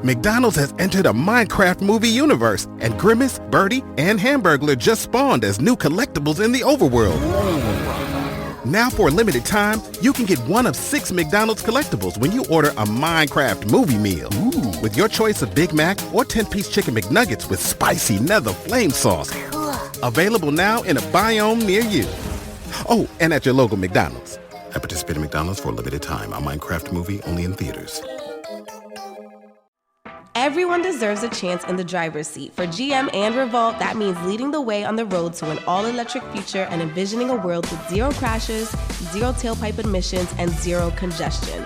McDonald's has entered a Minecraft movie universe, and Grimace, Birdie, and Hamburglar just spawned as new collectibles in the overworld. Now for a limited time, you can get one of 6 McDonald's collectibles when you order a Minecraft movie meal. Ooh. With your choice of Big Mac or 10-piece chicken McNuggets with spicy nether flame sauce. Available now in a biome near you. Oh, and at your local McDonald's. I participate in McDonald's for a limited time. A Minecraft movie only in theaters. Everyone deserves a chance in the driver's seat. For GM and Revolt, that means leading the way on the road to an all-electric future and envisioning a world with 0 crashes, 0 tailpipe emissions, and 0 congestion.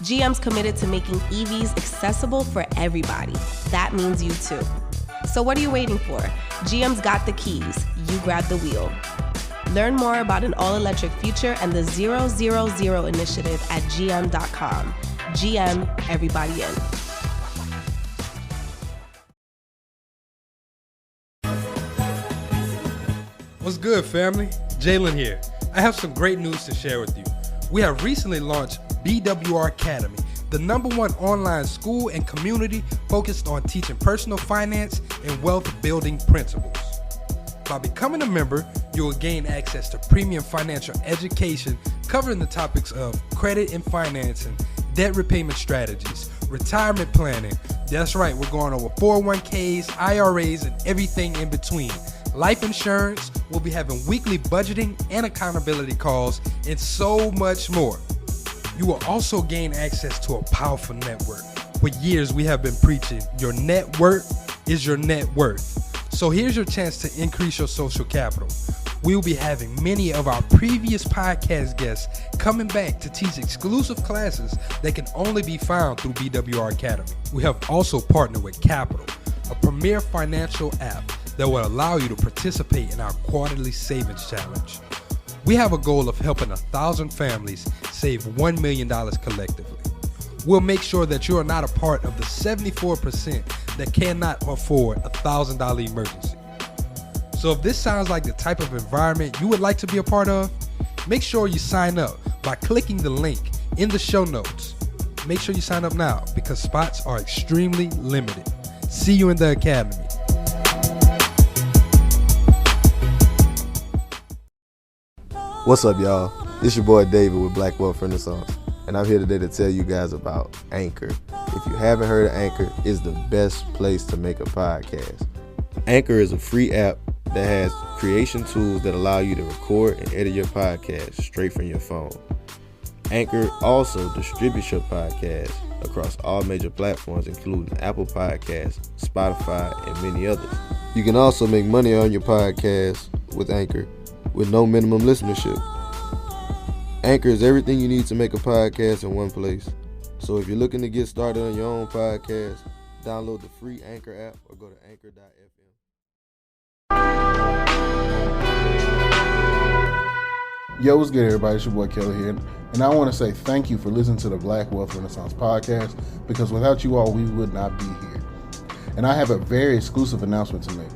GM's committed to making EVs accessible for everybody. That means you too. So what are you waiting for? GM's got the keys. You grab the wheel. Learn more about an all-electric future and the 000 initiative at gm.com. GM, everybody in. What's good, family? Jalen here. I have some great news to share with you. We have recently launched BWR Academy, the #1 online school and community focused on teaching personal finance and wealth building principles. By becoming a member, you will gain access to premium financial education covering the topics of credit and financing, debt repayment strategies, retirement planning. That's right, we're going over 401ks, IRAs, and everything in between. Life insurance, we'll be having weekly budgeting and accountability calls, and so much more. You will also gain access to a powerful network. For years, we have been preaching, your net worth is your net worth. So here's your chance to increase your social capital. We'll be having many of our previous podcast guests coming back to teach exclusive classes that can only be found through BWR Academy. We have also partnered with Capital, a premier financial app that will allow you to participate in our quarterly savings challenge. We have a goal of helping 1,000 families save $1 million collectively. We'll make sure that you are not a part of the 74% that cannot afford a $1,000 emergency. So if this sounds like the type of environment you would like to be a part of, make sure you sign up by clicking the link in the show notes. Make sure you sign up now because spots are extremely limited. See you in the academy. What's up, y'all? It's your boy David with Black Wealth Renaissance, and I'm here today to tell you guys about Anchor. If you haven't heard of Anchor, it's the best place to make a podcast. Anchor is a free app that has creation tools that allow you to record and edit your podcast straight from your phone. Anchor also distributes your podcast across all major platforms, including Apple Podcasts, Spotify, and many others. You can also make money on your podcast with Anchor with no minimum listenership. Anchor is everything you need to make a podcast in one place. So if you're looking to get started on your own podcast, download the free Anchor app or go to anchor.fm. Yo, what's good, everybody? It's your boy Kelly here, and I want to say thank you for listening to the Black Wealth Renaissance podcast, because without you all, we would not be here. And I have a very exclusive announcement to make.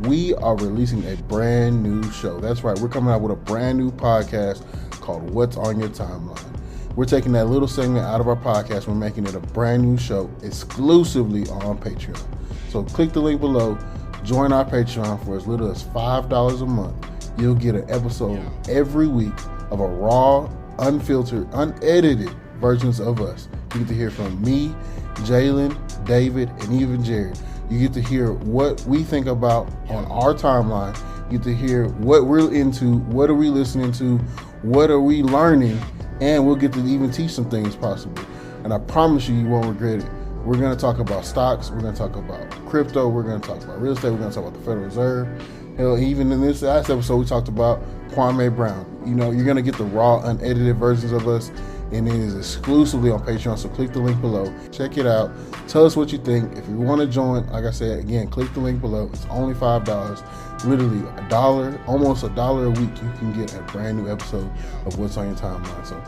We are releasing a brand new show. That's right, we're coming out with a brand new podcast called What's on Your Timeline. We're taking that little segment out of our podcast. We're making it a brand new show exclusively on Patreon. So click the link below, join our Patreon for as little as $5 a month. You'll get an episode every week of a raw, unfiltered, unedited versions of us. You get to hear from me, Jalen, David, and even Jared. You get to hear what we think about on our timeline. You get to hear what we're into, what are we listening to, what are we learning, and we'll get to even teach some things possibly. And I promise you won't regret it. We're going to talk about stocks. We're going to talk about crypto. We're going to talk about real estate. We're going to talk about the Federal Reserve. Hell, even in this last episode, we talked about Kwame Brown. You know, you're going to get the raw, unedited versions of us, and it is exclusively on Patreon. So click the link below. Check it out. Tell us what you think. If you want to join, like I said, again, click the link below. It's only $5. Literally $1, almost $1 a week. You can get a brand new episode of What's on Your Timeline. So,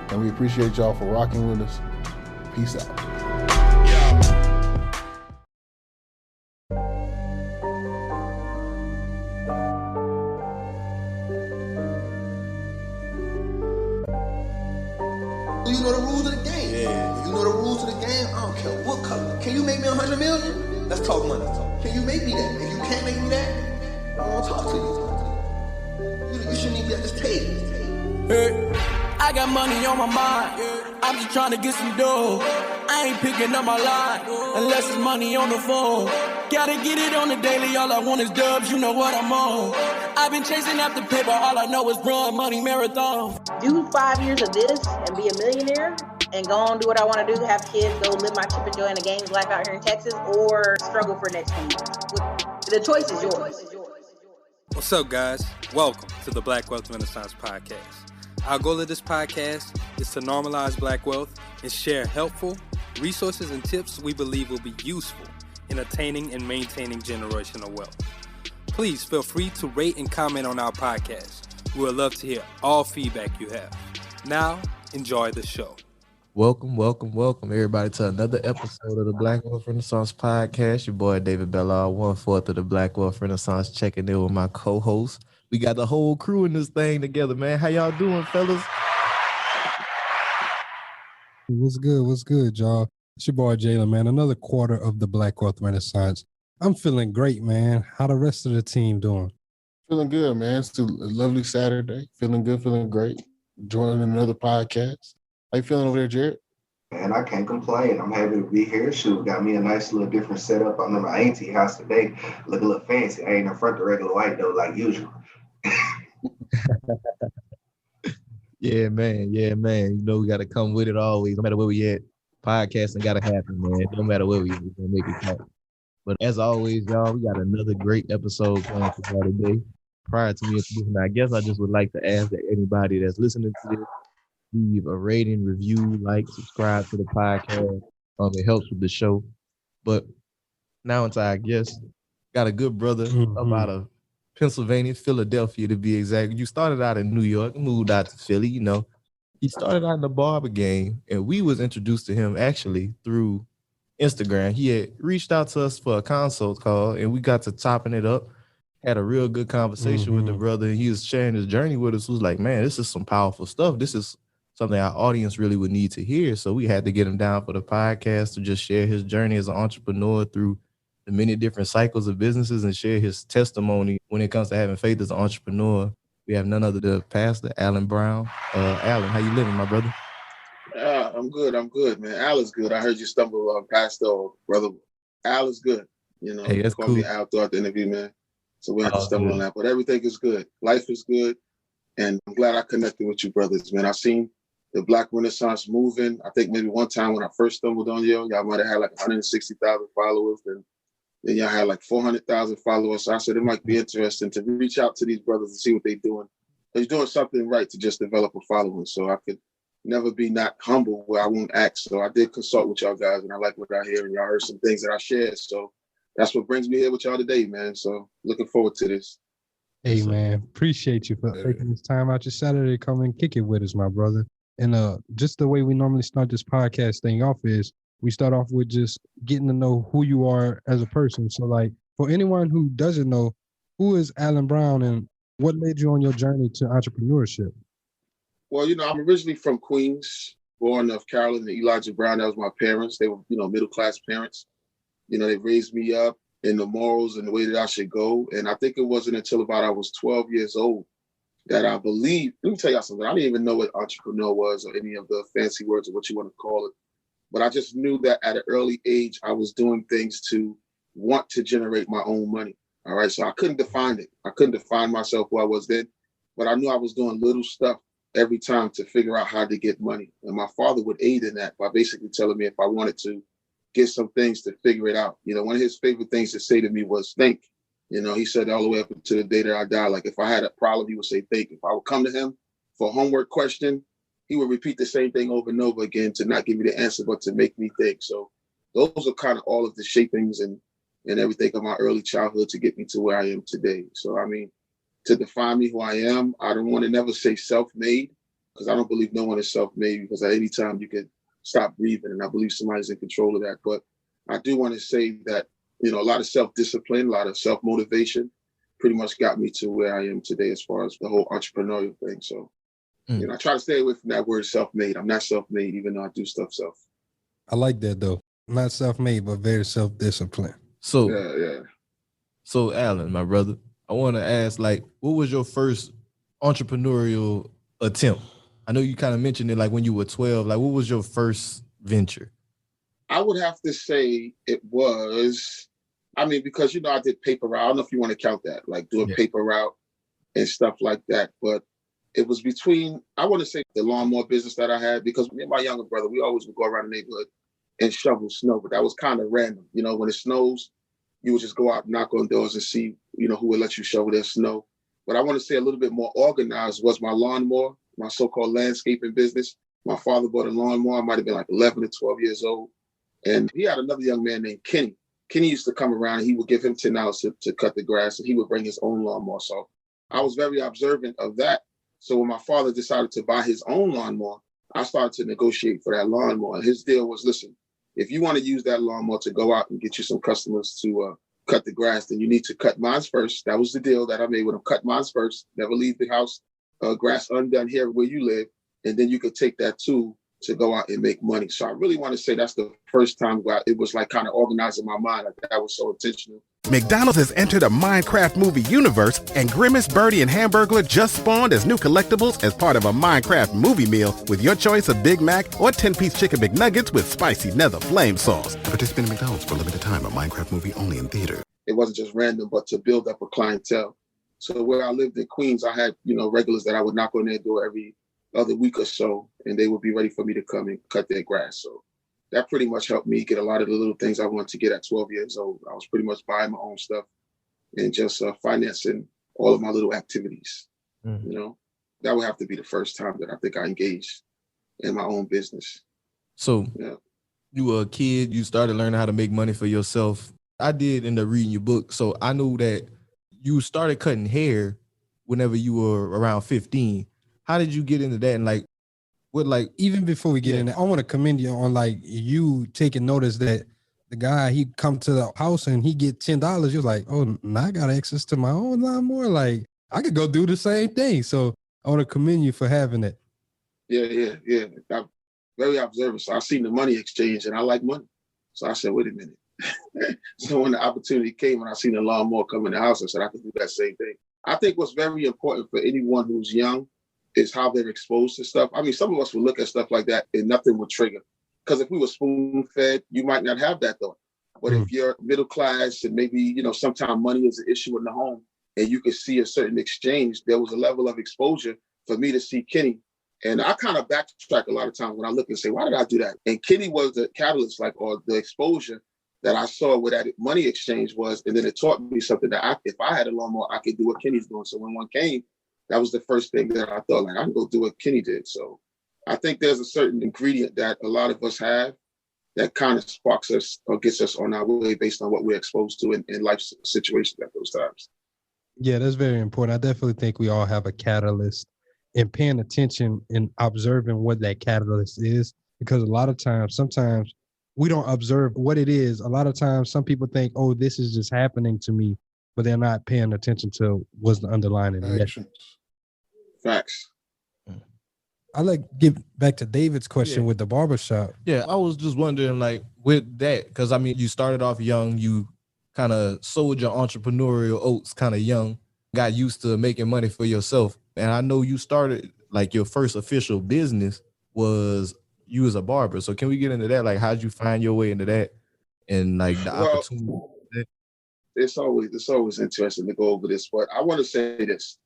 and we appreciate y'all for rocking with us. Peace out. You know the rules of the game. Yeah. If you know the rules of the game, I don't don't care what color. Can you make me 100 million? Let's talk money. Can you make me that? If you can't make me that, I don't want to talk to you. You shouldn't even be at this table. Hey, I got money on my mind. I'm just trying to get some dough. I ain't picking up my line unless it's money on the phone. Gotta get it on the daily. All I want is dubs. You know what I'm on. I've been chasing after paper. All I know is run money marathon. Do 5 years of this and be a millionaire and go on do what I want to do, have kids, go live my chip and joy in the games life out here in Texas, or struggle for the next 10 years. The choice is yours. What's up, guys? Welcome to the Black Wealth Renaissance Podcast. Our goal of this podcast is to normalize Black wealth and share helpful resources and tips we believe will be useful in attaining and maintaining generational wealth. Please feel free to rate and comment on our podcast. We would love to hear all feedback you have. Now, enjoy the show. Welcome, everybody, to another episode of the Black Wealth Renaissance Podcast. Your boy, David Bellar, 1/4 of the Black Wealth Renaissance, checking in with my co-host. We got the whole crew in this thing together, man. How y'all doing, fellas? What's good, y'all? It's your boy, Jalen, man. Another quarter of the Black Wealth Renaissance. I'm feeling great, man. How the rest of the team doing? Feeling good, man. It's a lovely Saturday. Feeling good, feeling great. Joining another podcast. How you feeling over there, Jared? Man, I can't complain. I'm happy to be here. Shoot, got me a nice little different setup. I'm in my auntie house today. Look a little fancy. I ain't in front of the regular white though, like usual. Yeah, man. You know we got to come with it always. No matter where we at, podcasting got to happen, man. No matter where we at, we're going to make it happen. But as always, y'all, we got another great episode planned for y'all today. Prior to me introducing, I guess I just would like to ask that anybody that's listening to this, leave a rating, review, like, subscribe to the podcast. It helps with the show. But now into our guest, got a good brother out of Pennsylvania, Philadelphia to be exact. You started out in New York, moved out to Philly, you know. He started out in the barber game, and we was introduced to him actually through Instagram. He had reached out to us for a consult call, and we got to chopping it up. Had a real good conversation with the brother, and he was sharing his journey with us. Was like, man, this is some powerful stuff. This is something our audience really would need to hear. So we had to get him down for the podcast to just share his journey as an entrepreneur through the many different cycles of businesses and share his testimony when it comes to having faith as an entrepreneur. We have none other than Pastor Alan Brown. Alan, how you living, my brother? I'm good, man. Al is good. I heard you stumble on Pastor, brother. Al is good. You know, hey, that's called cool. me Al throughout the interview, man. So we have to stumble on that. But everything is good. Life is good. And I'm glad I connected with you brothers, man. I've seen the Black Renaissance moving. I think maybe one time when I first stumbled on y'all might have had like 160,000 followers. And then y'all had like 400,000 followers. So I said it might be interesting to reach out to these brothers and see what they're doing. They're doing something right to just develop a following. So I could never be not humble where I won't act. So I did consult with y'all guys, and I like what I hear, and y'all heard some things that I shared. So that's what brings me here with y'all today, man. So looking forward to this. Hey, man, appreciate you for taking this time out your Saturday to come and kick it with us, my brother. And just the way we normally start this podcast thing off is we start off with just getting to know who you are as a person. So, like, for anyone who doesn't know, who is Alan Brown and what led you on your journey to entrepreneurship? Well, you know, I'm originally from Queens, born of Carolyn and Elijah Brown. That was my parents. They were, you know, middle-class parents. You know, they raised me up in the morals and the way that I should go. And I think it wasn't until about I was 12 years old that I believed. Let me tell y'all something. I didn't even know what entrepreneur was or any of the fancy words or what you want to call it. But I just knew that at an early age, I was doing things to want to generate my own money. All right. So I couldn't define it. I couldn't define myself who I was then. But I knew I was doing little stuff every time to figure out how to get money. And my father would aid in that by basically telling me if I wanted to get some things to figure it out. You know, one of his favorite things to say to me was think. You know, he said all the way up until the day that I died, like if I had a problem, he would say think. If I would come to him for a homework question, he would repeat the same thing over and over again to not give me the answer, but to make me think. So those are kind of all of the shapings and everything of my early childhood to get me to where I am today. So, I mean, to define me who I am, I don't want to never say self-made, because I don't believe no one is self-made, because at any time you could stop breathing, and I believe somebody's in control of that. But I do want to say that, you know, a lot of self-discipline, a lot of self-motivation pretty much got me to where I am today as far as the whole entrepreneurial thing. So, you know, I try to stay away from that word self-made. I'm not self-made, even though I do stuff self. I like that, though. Not self-made, but very self-disciplined. So, Yeah. so Alan, my brother, I want to ask, like, what was your first entrepreneurial attempt? I know you kind of mentioned it, like when you were 12. Like, what was your first venture? I would have to say it was, because, I did paper route. I don't know if you want to count that, like doing paper route and stuff like that. But it was between, I want to say the lawnmower business that I had, because me and my younger brother, we always would go around the neighborhood and shovel snow. But that was kind of random. When it snows, you would just go out and knock on doors and see, who would let you shovel their snow. But I want to say a little bit more organized was my lawnmower, my so-called landscaping business. My father bought a lawnmower. I might have been like 11 or 12 years old. And he had another young man named Kenny. Kenny used to come around and he would give him $10 to cut the grass, and he would bring his own lawnmower. So I was very observant of that. So when my father decided to buy his own lawnmower, I started to negotiate for that lawnmower. And his deal was, listen, if you want to use that lawnmower to go out and get you some customers to cut the grass, then you need to cut mine first. That was the deal that I made with him. Cut mine first. Never leave the house, grass undone here where you live. And then you could take that tool to go out and make money. So I really want to say that's the first time where it was like kind of organizing my mind. Like that was so intentional. McDonald's has entered a Minecraft movie universe, and Grimace, Birdie, and Hamburglar just spawned as new collectibles as part of a Minecraft movie meal with your choice of Big Mac or 10-piece chicken McNuggets with spicy nether flame sauce. Participate in McDonald's for a limited time. A Minecraft movie only in theater. It wasn't just random, but to build up a clientele. So where I lived in Queens, I had, regulars that I would knock on their door every other week or so, and they would be ready for me to come and cut their grass. So that pretty much helped me get a lot of the little things I wanted to get at 12 years old. I was pretty much buying my own stuff and just financing all of my little activities. That would have to be the first time that I think I engaged in my own business. So you were a kid, you started learning how to make money for yourself. I did end up reading your book, so I knew that you started cutting hair whenever you were around 15. How did you get into that? And even before we get in there, I want to commend you on you taking notice that the guy, he come to the house and he get $10. You're like, oh, now I got access to my own lawnmower. Like I could go do the same thing. So I want to commend you for having it. Yeah. I'm very observant. So I seen the money exchange and I like money. So I said, wait a minute. So when the opportunity came and I seen the lawnmower come in the house, I said, I could do that same thing. I think what's very important for anyone who's young is how they're exposed to stuff. Some of us will look at stuff like that and nothing would trigger. Because if we were spoon-fed, you might not have that thought. But if you're middle class and maybe, sometimes money is an issue in the home and you can see a certain exchange, there was a level of exposure for me to see Kenny. And I kind of backtrack a lot of times when I look and say, why did I do that? And Kenny was the catalyst, or the exposure that I saw where that money exchange was. And then it taught me something that if I had a lawnmower, I could do what Kenny's doing. So when one came, that was the first thing that I thought, I can go do what Kenny did. So I think there's a certain ingredient that a lot of us have that kind of sparks us or gets us on our way based on what we're exposed to in life situations at those times. Yeah, that's very important. I definitely think we all have a catalyst, and paying attention and observing what that catalyst is, because sometimes we don't observe what it is. A lot of times some people think, oh, this is just happening to me, but they're not paying attention to what's the underlying actions. Facts. I'd like to get back to David's question with the barbershop. Yeah, I was just wondering, with that, because you started off young, you kind of sowed your entrepreneurial oats kind of young, got used to making money for yourself. And I know you started, your first official business was you as a barber. So can we get into that? How'd you find your way into that and the opportunity? It's always interesting to go over this, but I want to say this.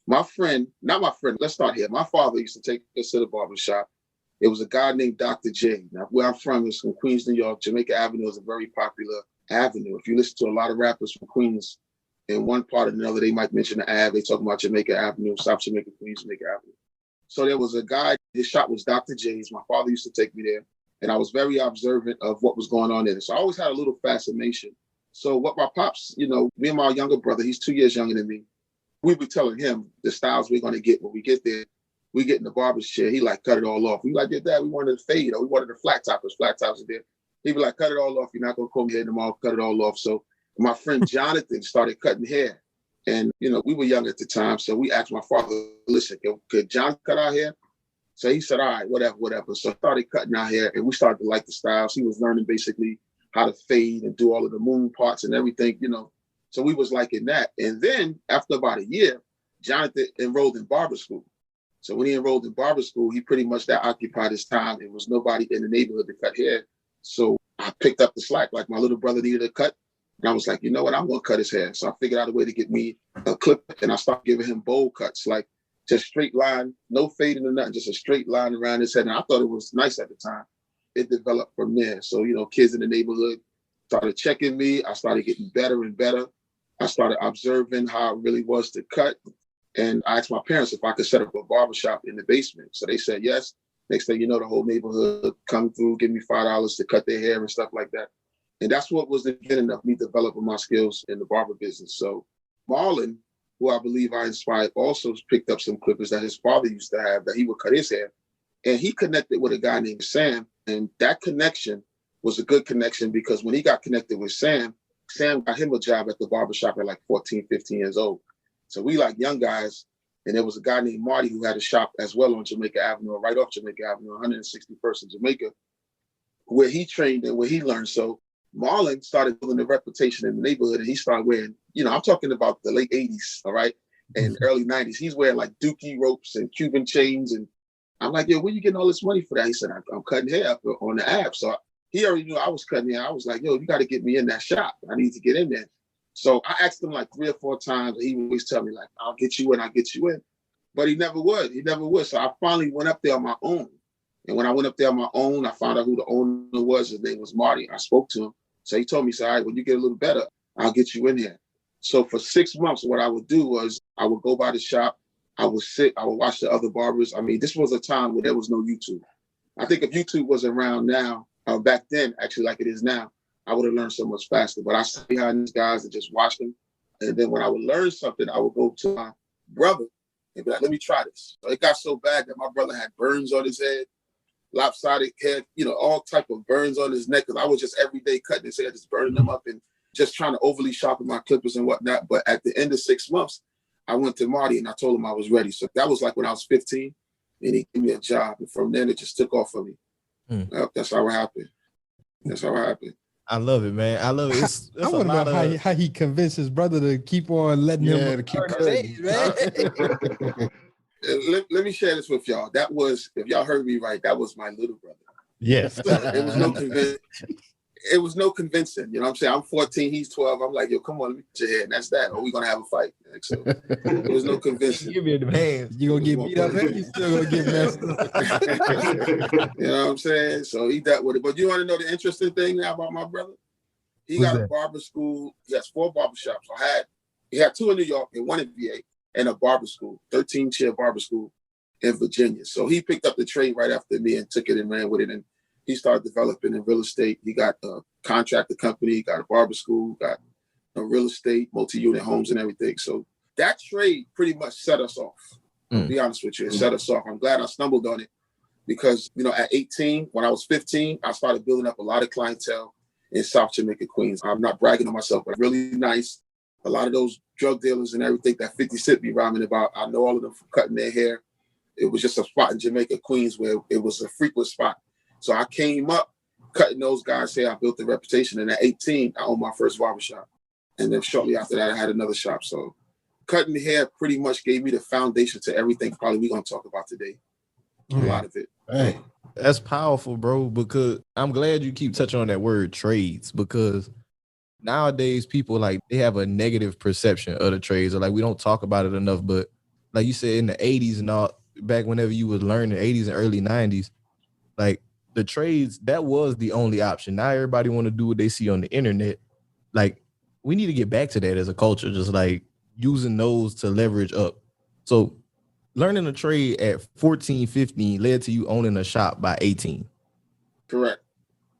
Let's start here. My father used to take us to the barbershop. It was a guy named Dr. J. Now, where I'm from is from Queens, New York. Jamaica Avenue is a very popular avenue. If you listen to a lot of rappers from Queens, in one part or another, they might mention the Ave. They talk about Jamaica Avenue, South Jamaica, Queens, Jamaica Avenue. So there was a guy, his shop was Dr. J's. My father used to take me there, and I was very observant of what was going on there. So I always had a little fascination. So what my pops, me and my younger brother, he's 2 years younger than me, we be telling him the styles we're going to get when we get there. We get in the barber's chair. He cut it all off. We did that. We wanted a fade, or we wanted a flat top. Because flat tops are there. He be cut it all off. You're not going to comb your hair tomorrow. Cut it all off. So my friend Jonathan started cutting hair. And, we were young at the time. So we asked my father, listen, could John cut our hair? So he said, all right, whatever. So I started cutting our hair and we started to like the styles. He was learning basically how to fade and do all of the moon parts and everything, you know. So we was liking that. And then after about a year, Jonathan enrolled in barber school. So when he enrolled in barber school, he pretty much that occupied his time. There was nobody in the neighborhood to cut hair. So I picked up the slack. Like my little brother needed a cut. And I was like, you know what? I'm going to cut his hair. So I figured out a way to get me a clip and I started giving him bowl cuts, like just straight line, no fading or nothing, just a straight line around his head. And I thought it was nice at the time. It developed from there. So, you know, kids in the neighborhood started checking me. I started getting better and better. I started observing how it really was to cut. And I asked my parents if I could set up a barbershop in the basement. So they said yes. Next thing you know, the whole neighborhood come through, give me $5 to cut their hair and stuff like that. And that's what was the beginning of me developing my skills in the barber business. So Marlon, who I believe I inspired, also picked up some clippers that his father used to have that he would cut his hair. And he connected with a guy named Sam. And that connection was a good connection because when he got connected with Sam, Sam got him a job at the barbershop at like 14, 15 years old. So we like young guys. And there was a guy named Marty who had a shop as well on Jamaica Avenue, right off Jamaica Avenue, 161st in Jamaica, where he trained and where he learned. So Marlon started building a reputation in the neighborhood and he started wearing, you know, I'm talking about the late 80s, all right, and early 90s. He's wearing like Dookie ropes and Cuban chains. And I'm like, yo, where you getting all this money for that? He said, I'm cutting hair up on the app. So he already knew I was cutting hair. I was like, yo, you got to get me in that shop. I need to get in there. So I asked him like 3 or 4 times. And he would always tell me like, I'll get you in, I'll get you in. But he never would. He never would. So I finally went up there on my own. And when I went up there on my own, I found out who the owner was. His name was Marty. I spoke to him. So he told me, all right, when you get a little better, I'll get you in here. So for 6 months, what I would do was I would go by the shop. I would sit. I would watch the other barbers. I mean, this was a time where there was no YouTube. I think if YouTube was around now, back then, actually like it is now, I would have learned so much faster. But I sat behind these guys and just watched them. And then when I would learn something, I would go to my brother and be like, let me try this. So it got so bad that my brother had burns on his head, lopsided head, you know, all type of burns on his neck. Because I was just every day cutting his hair, just burning them up and just trying to overly sharpen my clippers and whatnot. But at the end of 6 months, I went to Marty and I told him I was ready. So that was like when I was 15 and he gave me a job. And from then it just took off for me. That's how it happened. That's how it happened. I love it, man. I love it. It's I want to know how he convinced his brother to keep on letting him to keep cutting. Let me share this with y'all. That was, if y'all heard me right, that was my little brother. Yes. It was no convincing. You know what I'm saying? I'm 14, he's 12. I'm like, yo, come on, let me get your hair. And that's that. Or we going to have a fight. Like, so there was no convincing. Give me the hands. You going to get beat up and you still going to get messed up. You know what I'm saying? So he dealt with it. But you want to know the interesting thing now about my brother? He got a barber school. He has 4 barber shops. He had 2 in New York and 1 in VA and a barber school, 13-chair barber school in Virginia. So he picked up the trade right after me and took it and ran with it. And he started developing in real estate. He got a contractor company, got a barber school, got a real estate, multi-unit homes and everything. So that trade pretty much set us off. To be honest with you, it set us off. I'm glad I stumbled on it because, you know, at 18, when I was 15, I started building up a lot of clientele in South Jamaica, Queens. I'm not bragging on myself, but really nice. A lot of those drug dealers and everything that 50 Cent be rhyming about, I know all of them for cutting their hair. It was just a spot in Jamaica, Queens, where it was a frequent spot. So I came up cutting those guys' hair. I built a reputation. And at 18, I owned my first barbershop. And then shortly after that, I had another shop. So cutting hair pretty much gave me the foundation to everything probably we're going to talk about today. A lot of it. Hey. That's powerful, bro, because I'm glad you keep touching on that word trades, because nowadays people like they have a negative perception of the trades, or like we don't talk about it enough. But like you said, in the 80s and all, back whenever you was learning, 80s and early 90s, like the trades, that was the only option. Now everybody want to do what they see on the internet. Like we need to get back to that as a culture, just like using those to leverage up. So learning a trade at 14, 15 led to you owning a shop by 18. Correct.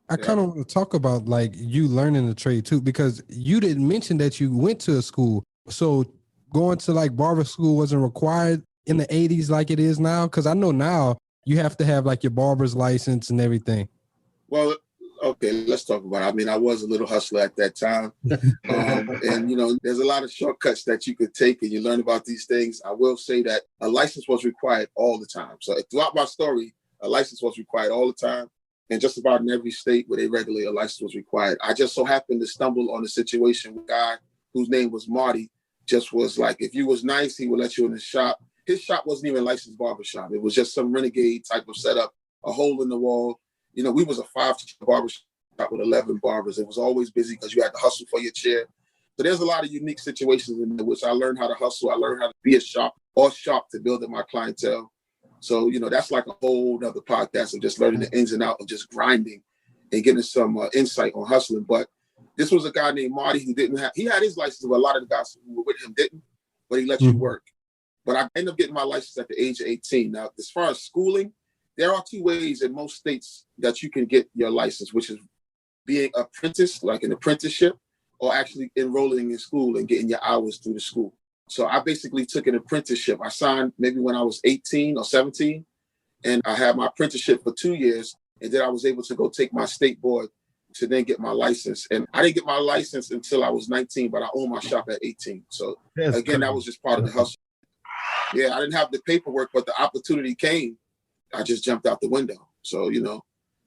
I kind of want to talk about like you learning the trade too, because you didn't mention that you went to a school. So going to like barber school wasn't required in the 80s like it is now? Because I know now you have to have like your barber's license and everything. Well, Okay, let's talk about it. I mean, I was a little hustler at that time. And, there's a lot of shortcuts that you could take and you learn about these things. I will say that a license was required all the time. So throughout my story, a license was required all the time. And just about in every state where they regulate, a license was required. I just so happened to stumble on a situation with a guy whose name was Marty. Just was like, if you was nice, he would let you in his shop. His shop wasn't even a licensed barbershop. It was just some renegade type of setup, a hole in the wall. We was a 5-chair barbershop with 11 barbers. It was always busy because you had to hustle for your chair. So there's a lot of unique situations in which I learned how to hustle. I learned how to be a shop to build up my clientele. So, that's like a whole nother podcast of just learning the ins and outs of just grinding and getting some insight on hustling. But this was a guy named Marty who he had his license, but a lot of the guys who were with him didn't, but he let you work. But I ended up getting my license at the age of 18. Now, as far as schooling, there are 2 ways in most states that you can get your license, which is being apprentice, like an apprenticeship, or actually enrolling in school and getting your hours through the school. So I basically took an apprenticeship. I signed maybe when I was 18 or 17, and I had my apprenticeship for 2 years. And then I was able to go take my state board to then get my license. And I didn't get my license until I was 19, but I owned my shop at 18. So that was just part of the hustle. Yeah, I didn't have the paperwork, but the opportunity came. I just jumped out the window. So,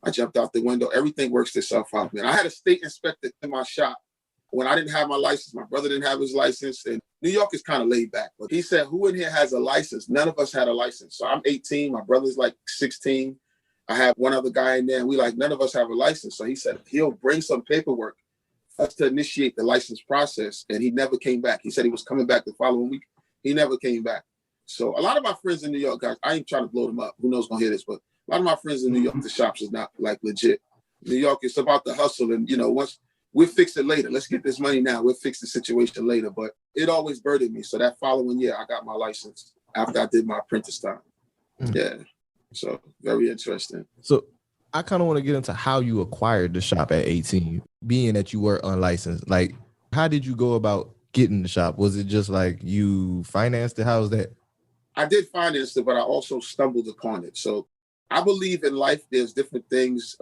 I jumped out the window. Everything works itself out, man. I had a state inspector in my shop when I didn't have my license. My brother didn't have his license. And New York is kind of laid back. But he said, who in here has a license? None of us had a license. So I'm 18. My brother's like 16. I have one other guy in there. And none of us have a license. So he said, he'll bring some paperwork for us to initiate the license process. And he never came back. He said he was coming back the following week. He never came back. So a lot of my friends in New York, guys, I ain't trying to blow them up. Who knows gonna hear this, but a lot of my friends in New York, the shops is not like legit. New York, it's about the hustle. And, once we'll fix it later. Let's get this money now. We'll fix the situation later. But it always burdened me. So that following year, I got my license after I did my apprentice time. Yeah. So very interesting. So I kind of want to get into how you acquired the shop at 18, being that you were unlicensed. Like, how did you go about getting the shop? Was it just like you financed it? How was that? I did finance it, but I also stumbled upon it. So I believe in life, there's different things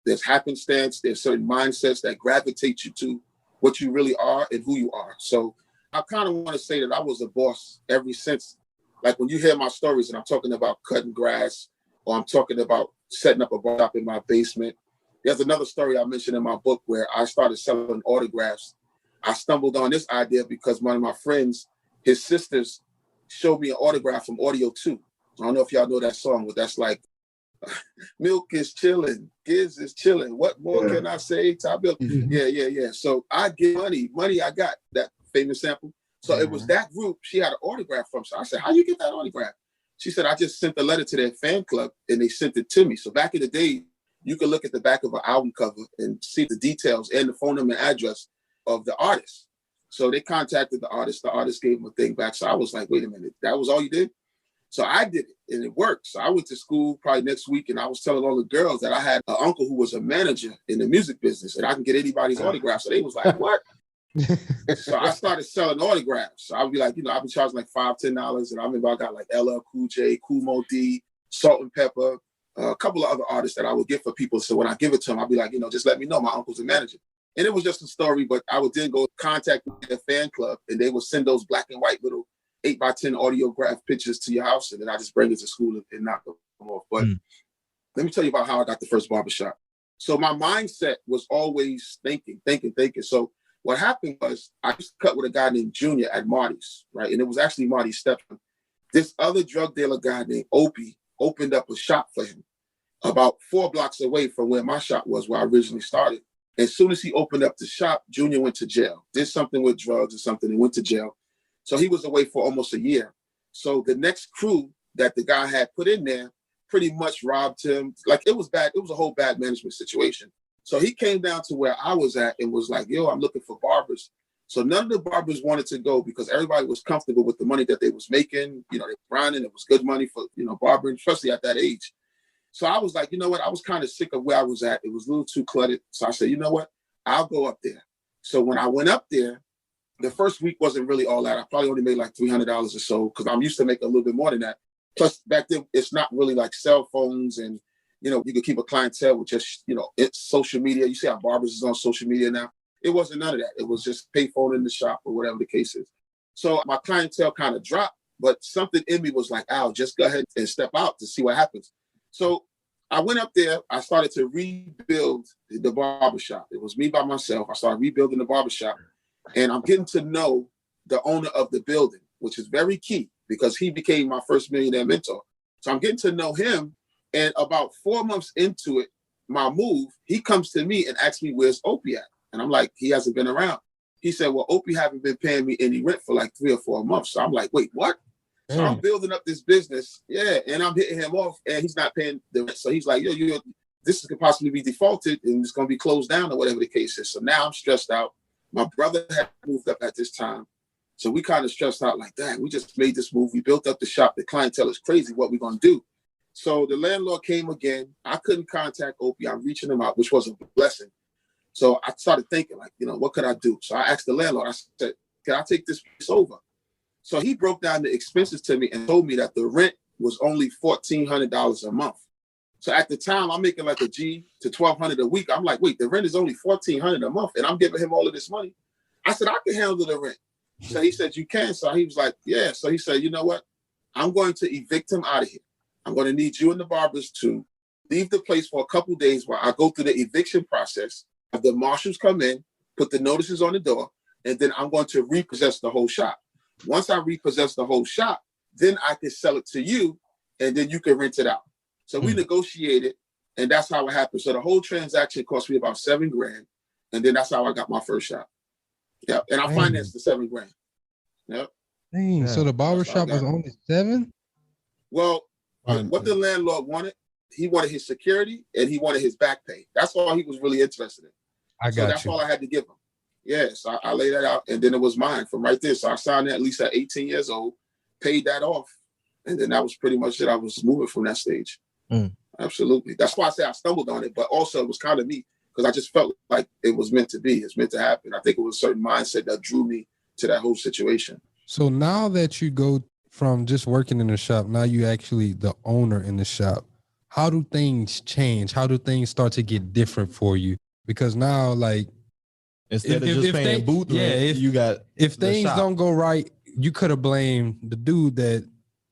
there's happenstance, there's certain mindsets that gravitate you to what you really are and who you are. So I kind of want to say that I was a boss ever since. Like when you hear my stories and I'm talking about cutting grass or I'm talking about setting up a bar shop in my basement. There's another story I mentioned in my book where I started selling autographs. I stumbled on this idea because one of my friends, his sisters, showed me an autograph from Audio 2. I don't know if y'all know that song, but that's like, milk is chilling, Giz is chilling. What more can I say? Top Bill. Yeah. So I get money. I got that famous sample. So it was that group she had an autograph from. So I said, how you get that autograph? She said, I just sent a letter to their fan club and they sent it to me. So back in the day, you could look at the back of an album cover and see the details and the phone number and address of the artist. So they contacted the artist. The artist gave them a thing back. So I was like, wait a minute, that was all you did? So I did it and it worked. So I went to school probably next week and I was telling all the girls that I had an uncle who was a manager in the music business and I can get anybody's autograph. So they was like, what? So I started selling autographs. So I'd be like, I'd be charging like $5, $10. And I remember I got like LL Cool J, Kool Moe D, Salt and Pepper, a couple of other artists that I would get for people. So when I give it to them, I'd be like, just let me know my uncle's a manager. And it was just a story, but I would then go contact their fan club and they would send those black and white little 8x10 audiograph pictures to your house. And then I just bring it to school and knock them off. But let me tell you about how I got the first barbershop. So my mindset was always thinking. So what happened was I used to cut with a guy named Junior at Marty's, right? And it was actually Marty's stepson. This other drug dealer guy named Opie opened up a shop for him about 4 blocks away from where my shop was, where I originally started. As soon as he opened up the shop, Junior went to jail, did something with drugs or something and went to jail. So he was away for almost a year. So the next crew that the guy had put in there pretty much robbed him. Like it was bad. It was a whole bad management situation. So he came down to where I was at and was like, yo, I'm looking for barbers. So none of the barbers wanted to go because everybody was comfortable with the money that they was making. They were grinding. It was good money for, barbering, especially at that age. So I was like, you know what? I was kind of sick of where I was at. It was a little too cluttered. So I said, you know what? I'll go up there. So when I went up there, the first week wasn't really all that. I probably only made like $300 or so because I'm used to making a little bit more than that. Plus back then, it's not really like cell phones and, you could keep a clientele with just, it's social media. You see how barbers is on social media now. It wasn't none of that. It was just payphone in the shop or whatever the case is. So my clientele kind of dropped, but something in me was like, Al, just go ahead and step out to see what happens. So I went up there. I started to rebuild the barbershop. It was me by myself. I started rebuilding the barbershop, and I'm getting to know the owner of the building, which is very key because he became my first millionaire mentor. So I'm getting to know him. And about 4 months into it, my move, he comes to me and asks me, where's Opie at? And I'm like, he hasn't been around. He said, well, Opie haven't been paying me any rent for like 3 or 4 months. So I'm like, wait, what? So I'm building up this business. Yeah. And I'm hitting him off and he's not paying the rent. So he's like, this could possibly be defaulted and it's going to be closed down or whatever the case is. So now I'm stressed out. My brother had moved up at this time. So we kind of stressed out like, dang, we just made this move. We built up the shop. The clientele is crazy. What we going to do? So the landlord came again. I couldn't contact Opie. I'm reaching him out, which was a blessing. So I started thinking like, what could I do? So I asked the landlord, I said, can I take this place over? So he broke down the expenses to me and told me that the rent was only $1,400 a month. So at the time I'm making like a G to $1,200 a week. I'm like, wait, the rent is only $1,400 a month and I'm giving him all of this money. I said, I can handle the rent. So he said, you can. So he was like, yeah. So he said, you know what? I'm going to evict him out of here. I'm going to need you and the barbers to leave the place for a couple of days while I go through the eviction process. Have the marshals come in, put the notices on the door, and then I'm going to repossess the whole shop. Once I repossess the whole shop, then I can sell it to you, and then you can rent it out. So we negotiated, and that's how it happened. So the whole transaction cost me about $7,000, and then that's how I got my first shop. Yeah, and I financed the $7,000. Yep. Dang, yeah. So the barbershop was only $7,000? Well, what the landlord wanted, he wanted his security and he wanted his back pay. That's all he was really interested in. So that's all I had to give him. Yes, I laid that out and then it was mine from right there. So I signed that at least at 18 years old, paid that off. And then that was pretty much it. I was moving from that stage. Absolutely. That's why I say I stumbled on it, but also it was kind of me because I just felt like it was meant to be. It's meant to happen. I think it was a certain mindset that drew me to that whole situation. So now that you go from just working in the shop, now you actually the owner in the shop. How do things change? How do things start to get different for you? Because now, like, instead of just paying booth rent, if things don't go right, you could have blamed the dude that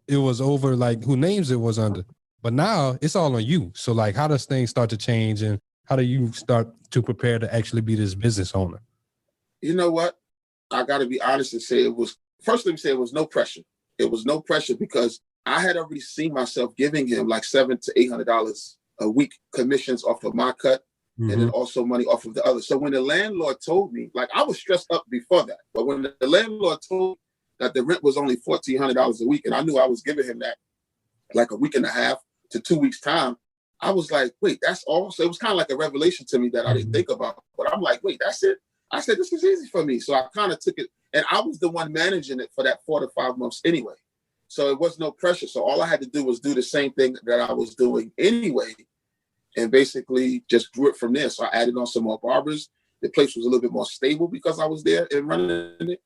it was over, like who names it was under. But now it's all on you. So, like, how does things start to change, and how do you start to prepare to actually be this business owner? You know what? I got to be honest and say it was. First, let me say it was no pressure. It was no pressure because I had already seen myself giving him like $700 to $800 a week commissions off of my cut and then also money off of the other. So when the landlord told me, like I was stressed up before that, but when the landlord told me that the rent was only $1,400 a week and I knew I was giving him that like a week and a half to 2 weeks time, I was like, wait, that's all? So it was kind of like a revelation to me that I didn't think about. But I'm like, wait, that's it? I said, this is easy for me. So I kind of took it. And I was the one managing it for that 4 to 5 months anyway. So it was no pressure. So all I had to do was do the same thing that I was doing anyway, and basically just grew it from there. So I added on some more barbers. The place was a little bit more stable because I was there and running it.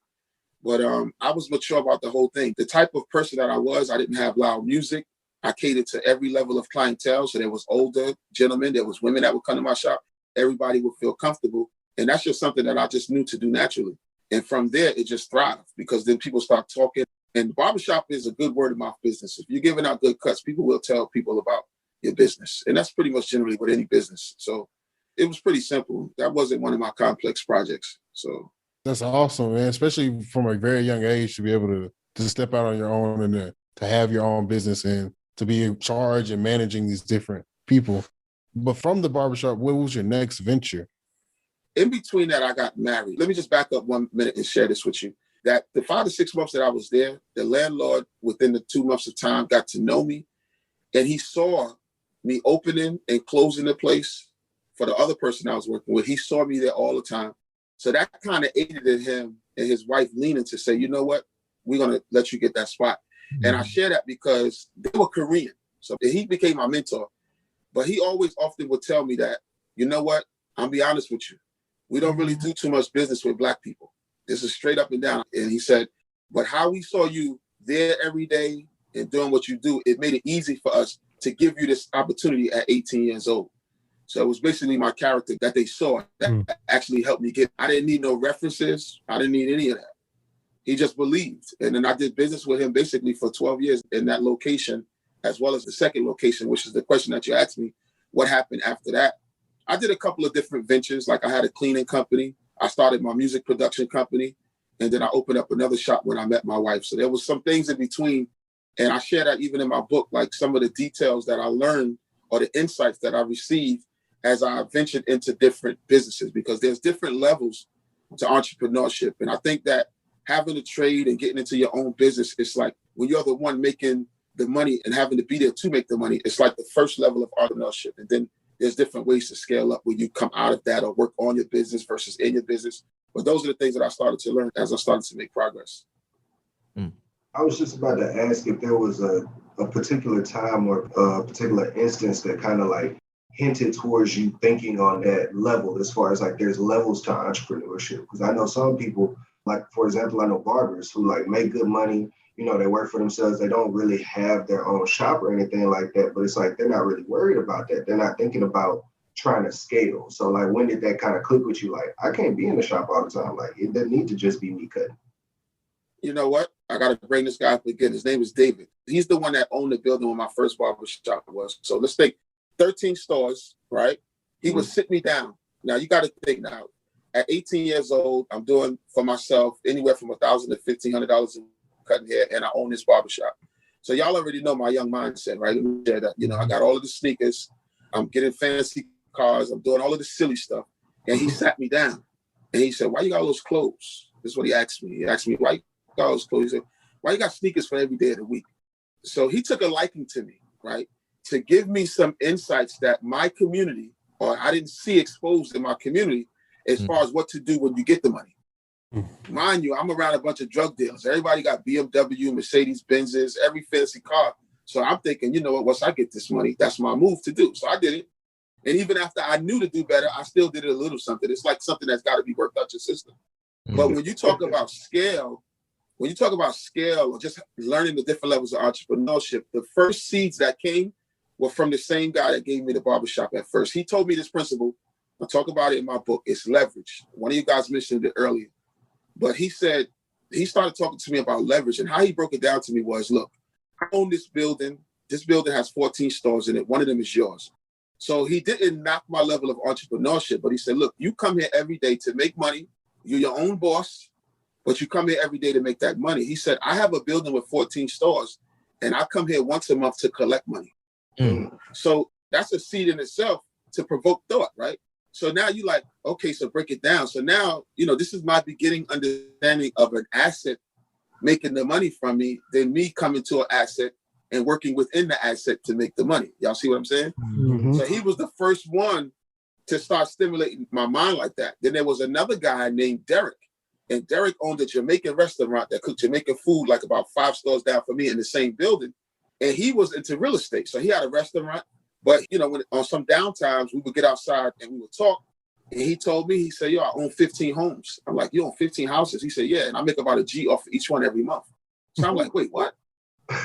But I was mature about the whole thing. The type of person that I was, I didn't have loud music. I catered to every level of clientele. So there was older gentlemen, there was women that would come to my shop. Everybody would feel comfortable. And that's just something that I just knew to do naturally. And from there, it just thrived because then people start talking. And barbershop is a good word of mouth business. If you're giving out good cuts, people will tell people about your business. And that's pretty much generally with any business. So it was pretty simple. That wasn't one of my complex projects. So that's awesome, man, especially from a very young age to be able to step out on your own and to have your own business and to be in charge and managing these different people. But from the barbershop, what was your next venture? In between that, I got married. Let me just back up 1 minute and share this with you. That the 5 to 6 months that I was there, the landlord within the 2 months of time got to know me, and he saw me opening and closing the place for the other person I was working with. He saw me there all the time. So that kind of aided in him and his wife leaning to say, you know what, we're going to let you get that spot. And I share that because they were Korean. So he became my mentor. But he always often would tell me that, you know what, I'll be honest with you. We don't really do too much business with Black people. This is straight up and down. And he said, but how we saw you there every day and doing what you do, it made it easy for us to give you this opportunity at 18 years old. So it was basically my character that they saw that actually helped me get. I didn't need no references. I didn't need any of that. He just believed. And then I did business with him basically for 12 years in that location, as well as the second location, which is the question that you asked me, what happened after that? I did a couple of different ventures. Like I had a cleaning company. I started my music production company. And then I opened up another shop when I met my wife. So there was some things in between. And I share that even in my book, like some of the details that I learned or the insights that I received as I ventured into different businesses, because there's different levels to entrepreneurship. And I think that having a trade and getting into your own business, it's like when you're the one making the money and having to be there to make the money, it's like the first level of entrepreneurship. And then there's different ways to scale up when you come out of that or work on your business versus in your business. But those are the things that I started to learn as I started to make progress. I was just about to ask if there was a particular time or a particular instance that kind of like hinted towards you thinking on that level, as far as like there's levels to entrepreneurship. Because I know some people, like, for example, I know barbers who like make good money, you know, they work for themselves. They don't really have their own shop or anything like that, but it's like they're not really worried about that. They're not thinking about trying to scale. So like, when did that kind of click with you? Like, I can't be in the shop all the time. Like, it doesn't need to just be me cutting. You know what? I got to bring this guy up again. His name is David. He's the one that owned the building where my first barber shop was. So let's think 13 stores, right? He would sit me down. Now you got to think now, at 18 years old, I'm doing for myself anywhere from $1,000 to $1,500 in cutting hair, and I own this barbershop. So y'all already know my young mindset, right? Let me share that. You know, I got all of the sneakers. I'm getting fancy cars. I'm doing all of the silly stuff. And he sat me down and he said, why you got all those clothes? This is what he asked me. He asked me, why you got all those clothes? He said, why you got sneakers for every day of the week? So he took a liking to me, right? To give me some insights that my community, or I didn't see exposed in my community, as far as what to do when you get the money. Mind you, I'm around a bunch of drug dealers. Everybody got BMW, Mercedes Benzes, every fancy car. So I'm thinking, you know what, once I get this money, that's my move to do. So I did it. And even after I knew to do better, I still did it a little something. It's like something that's got to be worked out your system. But when you talk about scale, or just learning the different levels of entrepreneurship, the first seeds that came were from the same guy that gave me the barbershop at first. He told me this principle. I talk about it in my book. It's leverage. One of you guys mentioned it earlier. But he said, he started talking to me about leverage, and how he broke it down to me was, look, I own this building. This building has 14 stores in it. One of them is yours. So he didn't knock my level of entrepreneurship, but he said, look, you come here every day to make money. You're your own boss, but you come here every day to make that money. He said, I have a building with 14 stores, and I come here once a month to collect money. So that's a seed in itself to provoke thought, right? So now you like, okay, so break it down. So now, you know, this is my beginning understanding of an asset making the money from me, then me coming to an asset and working within the asset to make the money. Y'all see what I'm saying? So he was the first one to start stimulating my mind like that. Then there was another guy named Derek. And Derek owned a Jamaican restaurant that cooked Jamaican food like about 5 stores down from me in the same building. And he was into real estate. So he had a restaurant. But, you know, when on some downtimes, we would get outside and we would talk. And he told me, he said, yo, I own 15 homes. I'm like, you own 15 houses? He said, yeah. And I make about a G off of each one every month. So I'm like, wait, what?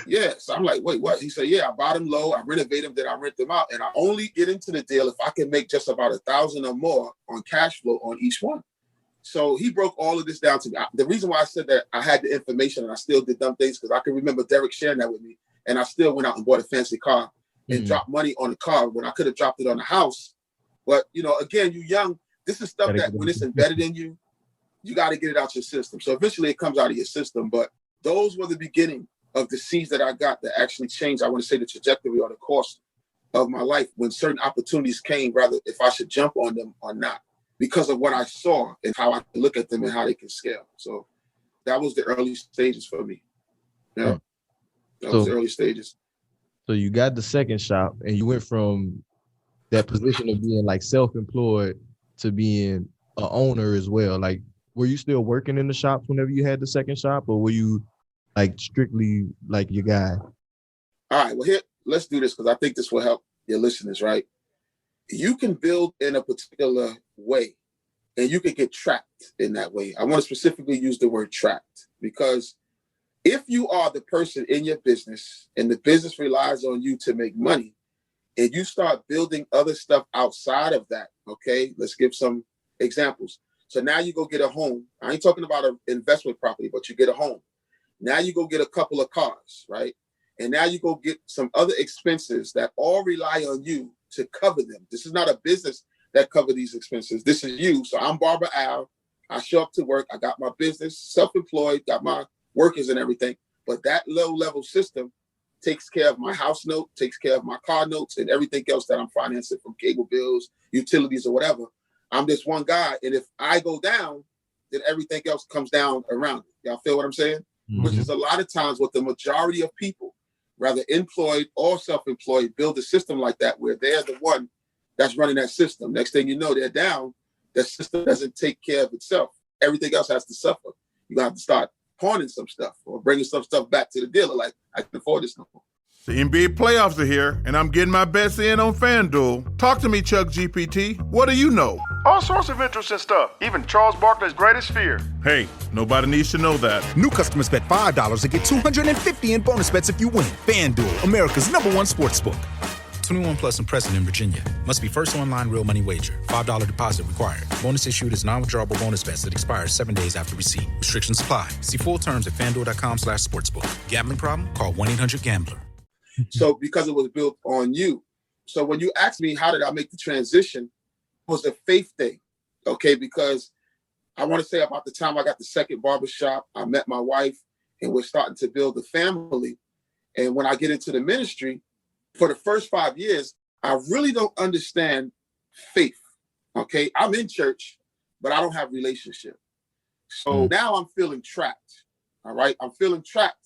Yeah. So I'm like, wait, what? He said, yeah, I bought them low. I renovate them, then I rent them out. And I only get into the deal if I can make just about $1,000 or more on cash flow on each one. So he broke all of this down to me. The reason why I said that I had the information and I still did dumb things, because I can remember Derek sharing that with me. And I still went out and bought a fancy car and dropped money on the car when I could have dropped it on the house. But, you know, again, you young, this is stuff that when it's embedded in you, you got to get it out your system. So eventually it comes out of your system. But those were the beginning of the seeds that I got that actually changed, I want to say, the trajectory or the course of my life when certain opportunities came, rather if I should jump on them or not, because of what I saw and how I can look at them and how they can scale. So that was the early stages for me. Yeah. That was the early stages. So you got the second shop and you went from that position of being like self-employed to being an owner as well. Like, were you still working in the shops whenever you had the second shop, or were you like strictly like your guy? All right, well, here, let's do this because I think this will help your listeners, right? You can build in a particular way and you can get trapped in that way. I want to specifically use the word trapped because If you are the person in your business and the business relies on you to make money, and you start building other stuff outside of that, okay? Let's give some examples. So now you go get a home. I ain't talking about an investment property, but you get a home. Now you go get a couple of cars, right? And now you go get some other expenses that all rely on you to cover them. This is not a business that cover these expenses. This is you. So I'm Barber Al. I show up to work. I got my business, self-employed, got my workers and everything. But that low-level system takes care of my house note, takes care of my car notes, and everything else that I'm financing from cable bills, utilities, or whatever. I'm just one guy. And if I go down, then everything else comes down around it. Y'all feel what I'm saying? Mm-hmm. Which is a lot of times what the majority of people, whether employed or self-employed, build a system like that where they're the one that's running that system. Next thing you know, they're down. The system doesn't take care of itself. Everything else has to suffer. You're going to have to start pawning some stuff or bringing some stuff back to the dealer. Like, I can afford this no more. The NBA playoffs are here, and I'm getting my bets in on FanDuel. Talk to me, Chuck GPT. What do you know? All sorts of interesting stuff, even Charles Barkley's greatest fear. Hey, nobody needs to know that. New customers bet $5 to get $250 in bonus bets if you win. FanDuel, America's #1 sportsbook. 21 plus and present in Virginia. Must be first online real money wager. $5 deposit required. Bonus issued as non-withdrawable bonus bets that expires 7 days after receipt. Restrictions apply. See full terms at FanDuel.com/sportsbook. Gambling problem? Call 1-800-GAMBLER. So because it was built on you. So when you ask me, how did I make the transition? It was a faith thing, okay? Because I want to say about the time I got the second barbershop, I met my wife and we're starting to build a family. And when I get into the ministry, for the first 5 years, I really don't understand faith, okay? I'm in church, but I don't have relationship. So now I'm feeling trapped, all right? I'm feeling trapped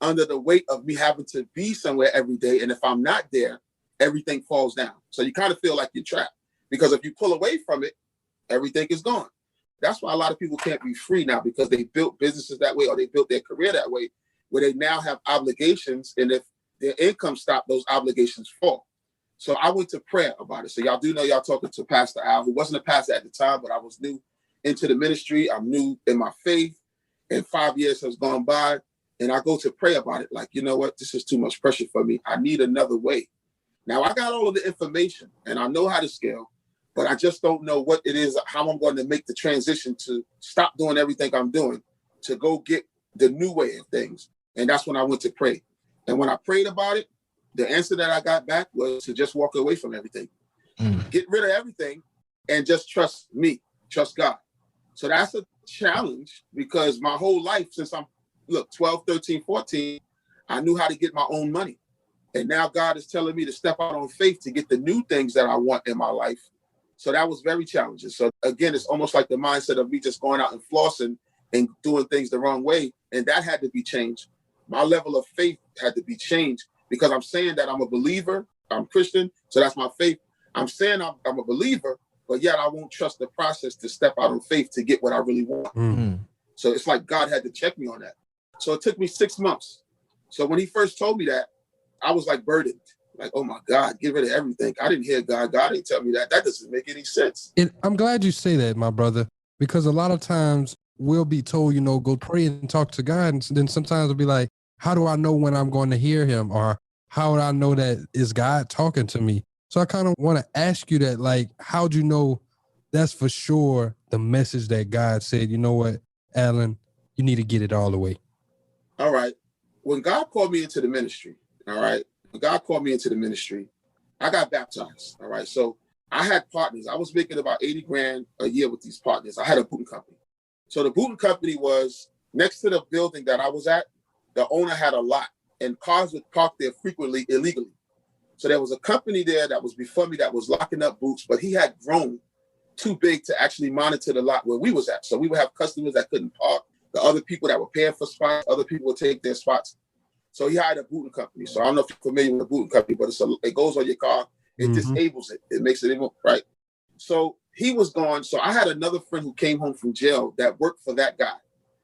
under the weight of me having to be somewhere every day. And if I'm not there, everything falls down. So you kind of feel like you're trapped because if you pull away from it, everything is gone. That's why a lot of people can't be free now because they built businesses that way or they built their career that way where they now have obligations. And if their income stops, those obligations fall. So I went to prayer about it. So y'all do know y'all talking to Pastor Al, who wasn't a pastor at the time, but I was new into the ministry. I'm new in my faith and 5 years has gone by. And I go to pray about it. Like, you know what? This is too much pressure for me. I need another way. Now, I got all of the information and I know how to scale, but I just don't know what it is, how I'm going to make the transition to stop doing everything I'm doing to go get the new way of things. And that's when I went to pray. And when I prayed about it, the answer that I got back was to just walk away from everything, get rid of everything and just trust me, trust God. So that's a challenge because my whole life since I'm 12, 13, 14, I knew how to get my own money. And now God is telling me to step out on faith to get the new things that I want in my life. So that was very challenging. So again, it's almost like the mindset of me just going out and flossing and doing things the wrong way. And that had to be changed. My level of faith had to be changed because I'm saying that I'm a believer, I'm Christian, so that's my faith. I'm saying I'm a believer, but yet I won't trust the process to step out on faith to get what I really want. Mm-hmm. So it's like God had to check me on that. So it took me 6 months. So when he first told me that, I was like burdened. Like, oh my God, get rid of everything. I didn't hear God. God didn't tell me that. That doesn't make any sense. And I'm glad you say that, my brother, because a lot of times we'll be told, go pray and talk to God. And then sometimes it'll be like, how do I know when I'm going to hear him? Or how would I know that is God talking to me? So I kind of want to ask you that, like, how'd you know that's for sure the message that God said, you know what, Alan, you need to get it all the way? All right. When God called me into the ministry, I got baptized. All right. So I had partners. I was making about 80 grand a year with these partners. I had a booting company. So the booting company was next to the building that I was at. The owner had a lot and cars would park there frequently illegally. So there was a company there that was before me that was locking up boots, but he had grown too big to actually monitor the lot where we was at. So we would have customers that couldn't park. The other people that were paying for spots, other people would take their spots. So he hired a booting company. So I don't know if you're familiar with a booting company, but it goes on your car. It disables it. It makes it, right? So he was gone. So I had another friend who came home from jail that worked for that guy.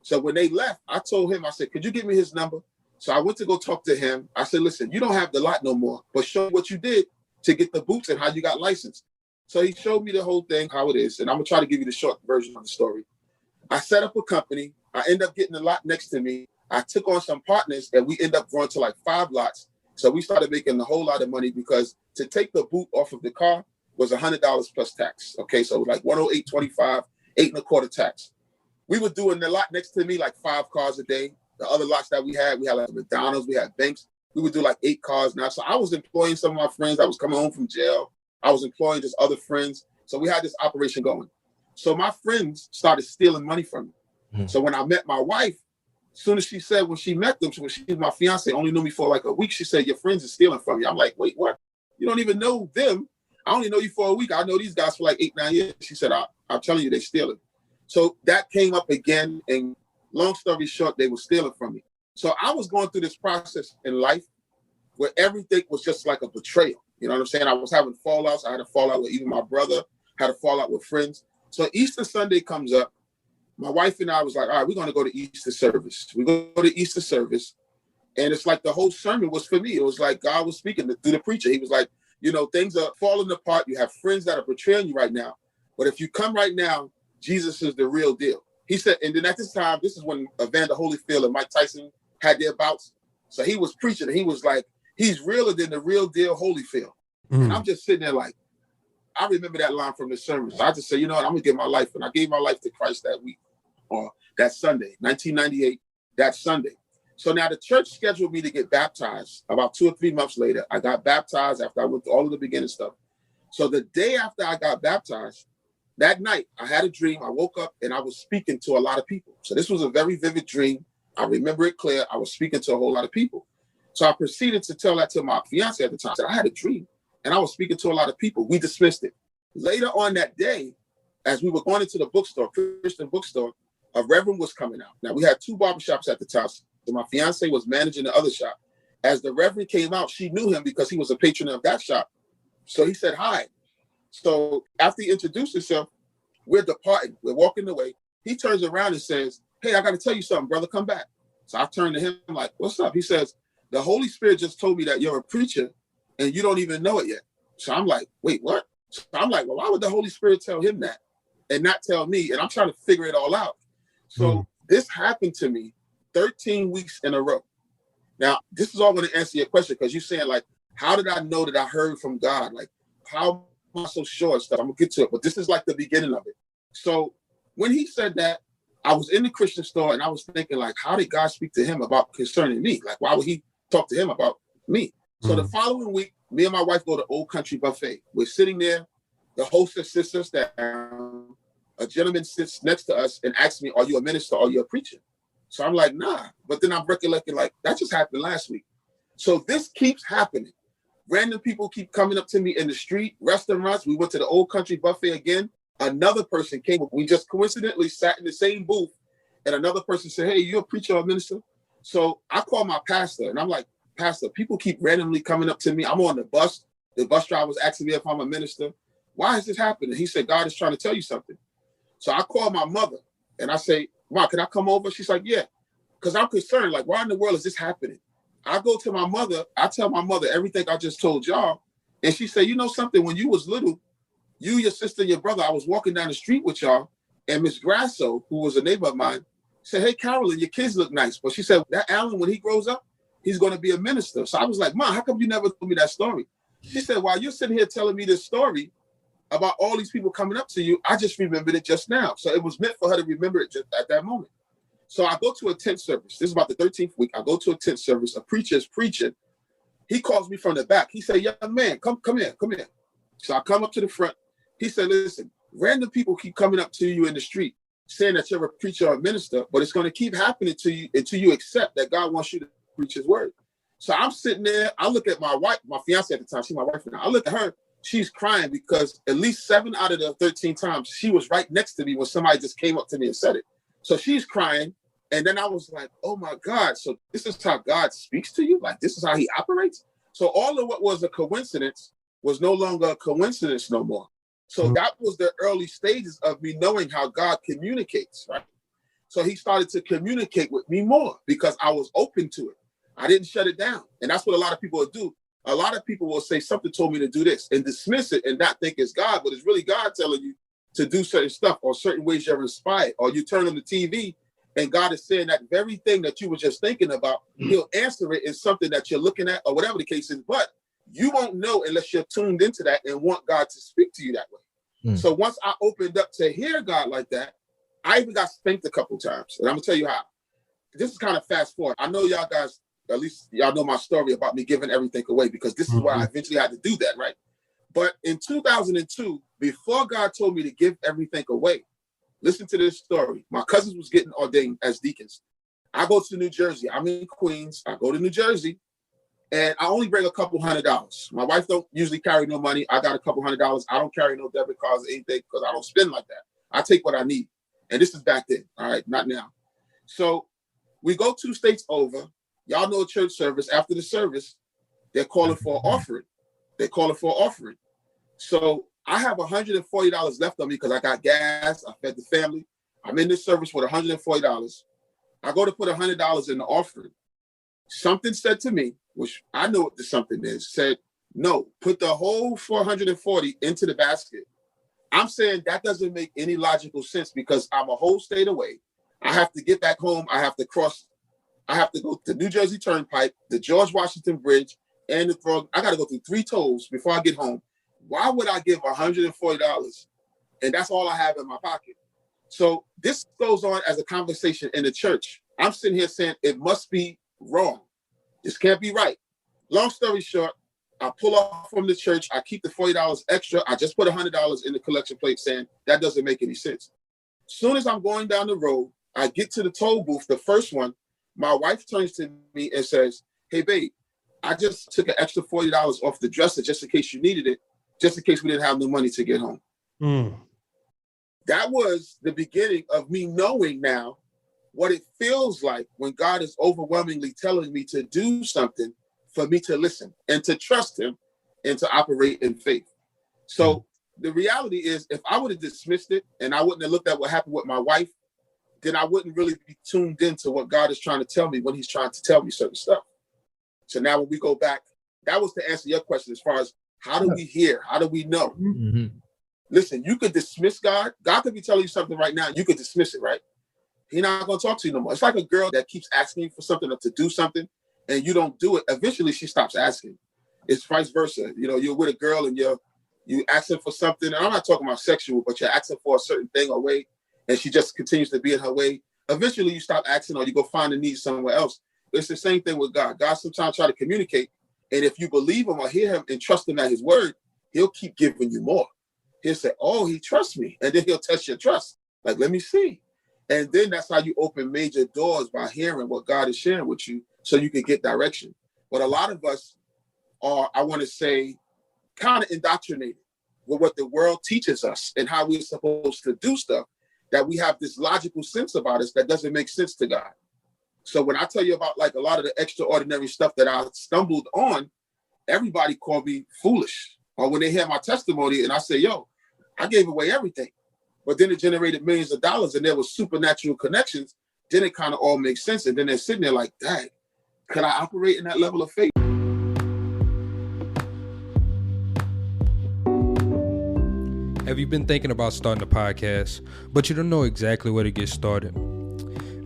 So when they left, I told him, I said, could you give me his number? So I went to go talk to him. I said, listen, you don't have the lot no more, but show what you did to get the boots and how you got licensed. So he showed me the whole thing, how it is. And I'm going to try to give you the short version of the story. I set up a company. I end up getting a lot next to me. I took on some partners and we ended up growing to like 5 lots. So we started making a whole lot of money because to take the boot off of the car was $100 plus tax. Okay, so it was like $108.25, 8 1/4 tax. We were doing the lot next to me like 5 cars a day. The other lots that we had like McDonald's, we had banks. We would do like 8 cars now. So I was employing some of my friends. I was coming home from jail. I was employing just other friends. So we had this operation going. So my friends started stealing money from me. Mm-hmm. So when I met my wife, as soon as she said when she met them, when she was my fiance, only knew me for like a week, she said, your friends are stealing from you. I'm like, wait, what? You don't even know them. I only know you for a week. I know these guys for like 8, 9 years. She said, I'm telling you, they stealing. So that came up again. And long story short, they were stealing from me. So I was going through this process in life where everything was just like a betrayal. You know what I'm saying? I was having fallouts. I had a fallout with even my brother, had a fallout with friends. So Easter Sunday comes up. My wife and I was like, all right, we're going to go to Easter service. We go to Easter service. And it's like the whole sermon was for me. It was like God was speaking through the preacher. He was like, you know, things are falling apart. You have friends that are betraying you right now. But if you come right now, Jesus is the real deal. He said, and then at this time, this is when Evander Holyfield and Mike Tyson had their bouts. So he was preaching and he was like, he's realer than the real deal Holyfield. Mm. And I'm just sitting there like, I remember that line from the sermon. So I just said, you know what, I'm going to give my life. And I gave my life to Christ that week. Or that Sunday, 1998, that Sunday. So now the church scheduled me to get baptized. About 2 or 3 months later, I got baptized after I went through all of the beginning stuff. So the day after I got baptized, that night, I had a dream. I woke up and I was speaking to a lot of people. So this was a very vivid dream. I remember it clear. I was speaking to a whole lot of people. So I proceeded to tell that to my fiance at the time. I said, I had a dream and I was speaking to a lot of people. We dismissed it. Later on that day, as we were going into the bookstore, Christian bookstore, a reverend was coming out. Now, we had 2 barbershops at the time. So my fiance was managing the other shop. As the reverend came out, she knew him because he was a patron of that shop. So he said, hi. So after he introduced himself, we're departing. We're walking away. He turns around and says, hey, I got to tell you something, brother, come back. So I turned to him like, what's up? He says, the Holy Spirit just told me that you're a preacher and you don't even know it yet. So I'm like, wait, what? So I'm like, well, why would the Holy Spirit tell him that and not tell me? And I'm trying to figure it all out. So this happened to me 13 weeks in a row. Now, this is all going to answer your question because you're saying, like, how did I know that I heard from God? Like, how am I so sure and stuff? I'm going to get to it, but this is like the beginning of it. So when he said that, I was in the Christian store and I was thinking, like, how did God speak to him about concerning me? Like, why would he talk to him about me? So the following week, me and my wife go to Old Country Buffet. We're sitting there. The hostess sits us down. A gentleman sits next to us and asks me, are you a minister? Are you a preacher? So I'm like, nah. But then I'm recollecting, like, that just happened last week. So this keeps happening. Random people keep coming up to me in the street, restaurants. We went to the Old Country Buffet again. Another person came. We just coincidentally sat in the same booth. And another person said, hey, you a preacher or a minister? So I called my pastor and I'm like, Pastor, people keep randomly coming up to me. I'm on the bus. The bus driver was asking me if I'm a minister. Why is this happening? He said, God is trying to tell you something. So I called my mother and I say, Mom, can I come over? She's like, yeah, because I'm concerned. Like, why in the world is this happening? I go to my mother. I tell my mother everything I just told y'all. And she said, you know something? When you was little, you, your sister, your brother, I was walking down the street with y'all. And Miss Grasso, who was a neighbor of mine, said, hey, Carolyn, your kids look nice. But she said, that Alan, when he grows up, he's going to be a minister. So I was like, Mom, how come you never told me that story? She said, while you're sitting here telling me this story about all these people coming up to you, I just remembered it just now. So it was meant for her to remember it just at that moment. So I go to a tent service. This is about the 13th week. I go to a tent service. A preacher is preaching. He calls me from the back. He said, young man, come here. So I come up to the front. He said, listen, random people keep coming up to you in the street saying that you're a preacher or a minister, but it's going to keep happening to you until you accept that God wants you to preach his word. So I'm sitting there. I look at my wife, my fiance at the time. She's my wife now. I look at her. She's crying because at least 7 out of the 13 times she was right next to me when somebody just came up to me and said it. So she's crying. And then I was like, oh my God. So this is how God speaks to you? Like, this is how he operates? So all of what was a coincidence was no longer a coincidence no more. So that was the early stages of me knowing how God communicates, right? So he started to communicate with me more because I was open to it. I didn't shut it down. And that's what a lot of people will do. A lot of people will say something told me to do this and dismiss it and not think it's God, but it's really God telling you to do certain stuff or certain ways you're inspired. Or you turn on the TV And God is saying that very thing that you were just thinking about, he'll answer it in something that you're looking at or whatever the case is. But you won't know unless you're tuned into that and want God to speak to you that way. So once I opened up to hear God like that, I even got spanked a couple times. And I'm going to tell you how. This is kind of fast forward. I know y'all guys, at least y'all know my story about me giving everything away, because this is why I eventually had to do that, right? But in 2002, before God told me to give everything away, listen to this story. My cousins was getting ordained as deacons. I go to New Jersey. I'm in Queens. I go to New Jersey, and I only bring a couple $100s. My wife don't usually carry no money. I got a couple $100. I don't carry no debit cards or anything because I don't spend like that. I take what I need. And this is back then, all right, not now. So we go 2 states over. Y'all know a church service. After the service, they're calling for an offering. They're calling for an offering. So I have $140 left on me because I got gas. I fed the family. I'm in this service with $140. I go to put $100 in the offering. Something said to me, which I know what the something is, said, no, put the whole 440 into the basket. I'm saying that doesn't make any logical sense because I'm a whole state away. I have to get back home. I have to go to New Jersey Turnpike, the George Washington Bridge, and I got to go through 3 tolls before I get home. Why would I give $140? And that's all I have in my pocket. So this goes on as a conversation in the church. I'm sitting here saying it must be wrong. This can't be right. Long story short, I pull off from the church. I keep the $40 extra. I just put $100 in the collection plate saying that doesn't make any sense. As soon as I'm going down the road, I get to the toll booth, the first one. My wife turns to me and says, hey, babe, I just took an extra $40 off the dresser just in case you needed it, just in case we didn't have no money to get home. That was the beginning of me knowing now what it feels like when God is overwhelmingly telling me to do something, for me to listen and to trust him and to operate in faith. So the reality is, if I would have dismissed it and I wouldn't have looked at what happened with my wife, then I wouldn't really be tuned into what God is trying to tell me when he's trying to tell me certain stuff. So now when we go back, that was to answer your question as far as how do we hear? How do we know? Listen, you could dismiss God. God could be telling you something right now. You could dismiss it, right? He's not going to talk to you no more. It's like a girl that keeps asking you for something or to do something, and you don't do it. Eventually, she stops asking. It's vice versa. You know, you're with a girl and you asking for something. And I'm not talking about sexual, but you're asking for a certain thing or way, and she just continues to be in her way. Eventually, you stop asking or you go find a need somewhere else. It's the same thing with God. God sometimes try to communicate, and if you believe him or hear him and trust him at his word, he'll keep giving you more. He'll say, oh, he trusts me. And then he'll test your trust. Like, let me see. And then that's how you open major doors, by hearing what God is sharing with you so you can get direction. But a lot of us are, I want to say, kind of indoctrinated with what the world teaches us and how we're supposed to do stuff, that we have this logical sense about us that doesn't make sense to God. So when I tell you about like a lot of the extraordinary stuff that I stumbled on, everybody called me foolish. Or when they hear my testimony and I say, yo, I gave away everything. But then it generated millions of dollars and there was supernatural connections. Then it kind of all makes sense. And then they're sitting there like, dang, could I operate in that level of faith? Have you been thinking about starting a podcast, but you don't know exactly where to get started?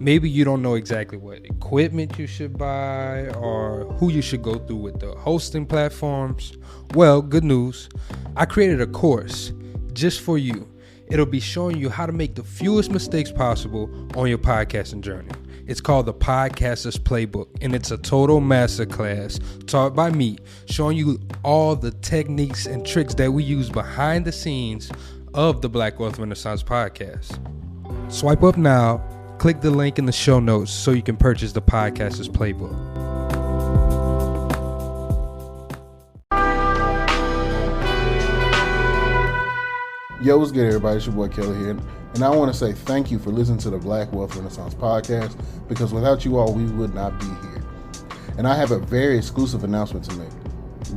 Maybe you don't know exactly what equipment you should buy or who you should go through with the hosting platforms. Well, good news. I created a course just for you. It'll be showing you how to make the fewest mistakes possible on your podcasting journey. It's called the Podcaster's Playbook, and it's a total masterclass taught by me, showing you all the techniques and tricks that we use behind the scenes of the Black Wealth Renaissance podcast. Swipe up now, click the link in the show notes so you can purchase the Podcaster's Playbook. Yo, what's good, everybody? It's your boy Kelly here, and I want to say thank you for listening to the Black Wealth Renaissance podcast, because without you all, we would not be here. And I have a very exclusive announcement to make.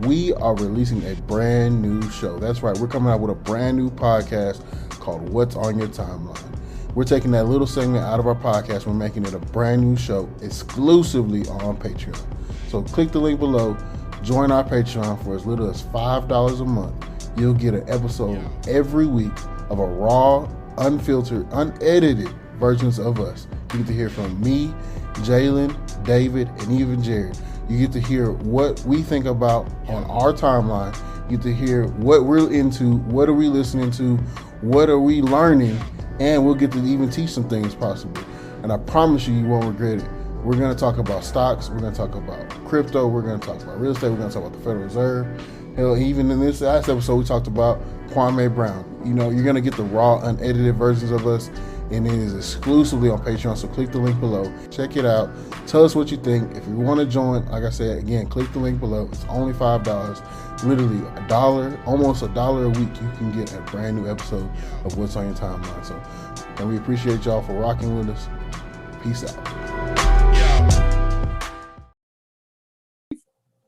We are releasing a brand new show. That's right, we're coming out with a brand new podcast called What's on Your Timeline. We're taking that little segment out of our podcast. We're making it a brand new show exclusively on Patreon. So click the link below, join our Patreon for as little as $5 a month. You'll get an episode every week of a raw, unfiltered, unedited versions of us. You get to hear from me, Jalen, David, and even Jared. You get to hear what we think about on our timeline. You get to hear what we're into, what are we listening to, what are we learning, and we'll get to even teach some things possibly. And I promise you won't regret it. We're going to talk about stocks. We're going to talk about crypto. We're going to talk about real estate. We're going to talk about the Federal Reserve. Hell, even in this last episode, we talked about Kwame Brown. You know, you're going to get the raw, unedited versions of us, and it is exclusively on Patreon. So click the link below. Check it out. Tell us what you think. If you want to join, like I said, again, click the link below. It's only $5. Literally $1, almost $1 a week. You can get a brand new episode of What's on Your Timeline. So, and we appreciate y'all for rocking with us. Peace out.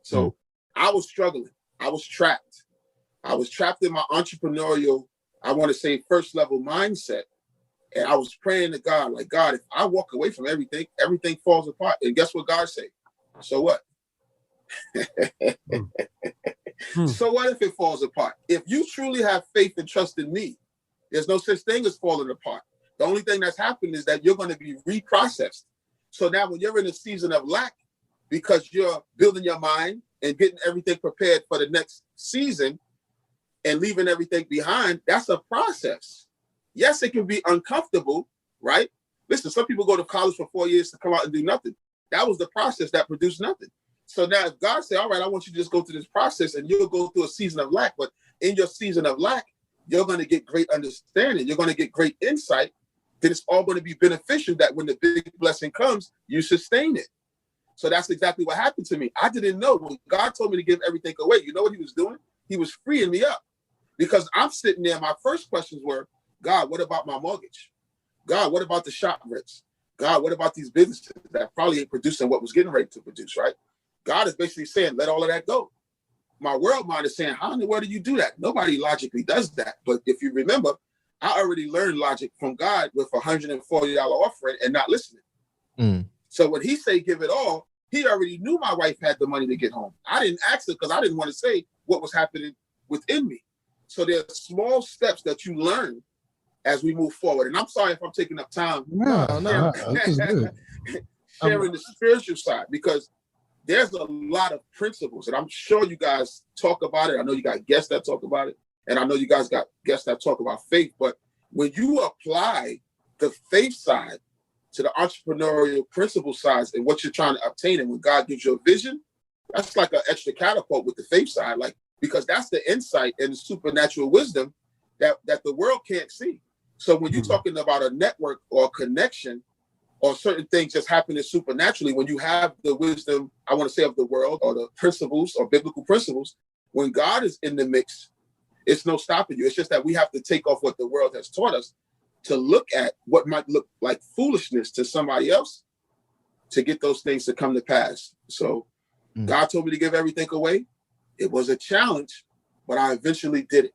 So I was struggling. I was trapped. I was trapped in my entrepreneurial, I want to say, first level mindset. And I was praying to God, like, God, if I walk away from everything, everything falls apart. And guess what God said? So what? So what if it falls apart? If you truly have faith and trust in me, there's no such thing as falling apart. The only thing that's happened is that you're going to be reprocessed. So now when you're in a season of lack, because you're building your mind and getting everything prepared for the next season and leaving everything behind, that's a process. Yes, it can be uncomfortable, right? Listen, some people go to college for 4 years to come out and do nothing. That was the process that produced nothing. So now if God said, all right, I want you to just go through this process and you'll go through a season of lack, but in your season of lack, you're going to get great understanding. You're going to get great insight. Then it's all going to be beneficial that when the big blessing comes, you sustain it. So that's exactly what happened to me. I didn't know. When God told me to give everything away, you know what he was doing? He was freeing me up because I'm sitting there. My first questions were, God, what about my mortgage? God, what about the shop rents? God, what about these businesses that probably ain't producing what was getting ready to produce, right? God is basically saying, let all of that go. My world mind is saying, how in the world do you do that? Nobody logically does that. But if you remember, I already learned logic from God with a $140 offering and not listening. So when he say give it all, he already knew my wife had the money to get home. I didn't ask her because I didn't want to say what was happening within me. So there are small steps that you learn as we move forward. And I'm sorry if I'm taking up time. No, this is good. Sharing the spiritual side, because there's a lot of principles, and I'm sure you guys talk about it. I know you got guests that talk about it, and I know you guys got guests that talk about faith. But when you apply the faith side to the entrepreneurial principle sides and what you're trying to obtain, and when God gives you a vision, that's like an extra catapult with the faith side, like, because that's the insight and the supernatural wisdom that the world can't see. So when you're talking about a network or a connection or certain things just happening supernaturally, when you have the wisdom, I want to say, of the world or the principles or biblical principles, when God is in the mix, it's no stopping you. It's just that we have to take off what the world has taught us to look at what might look like foolishness to somebody else to get those things to come to pass. So God told me to give everything away. It was a challenge, but I eventually did it.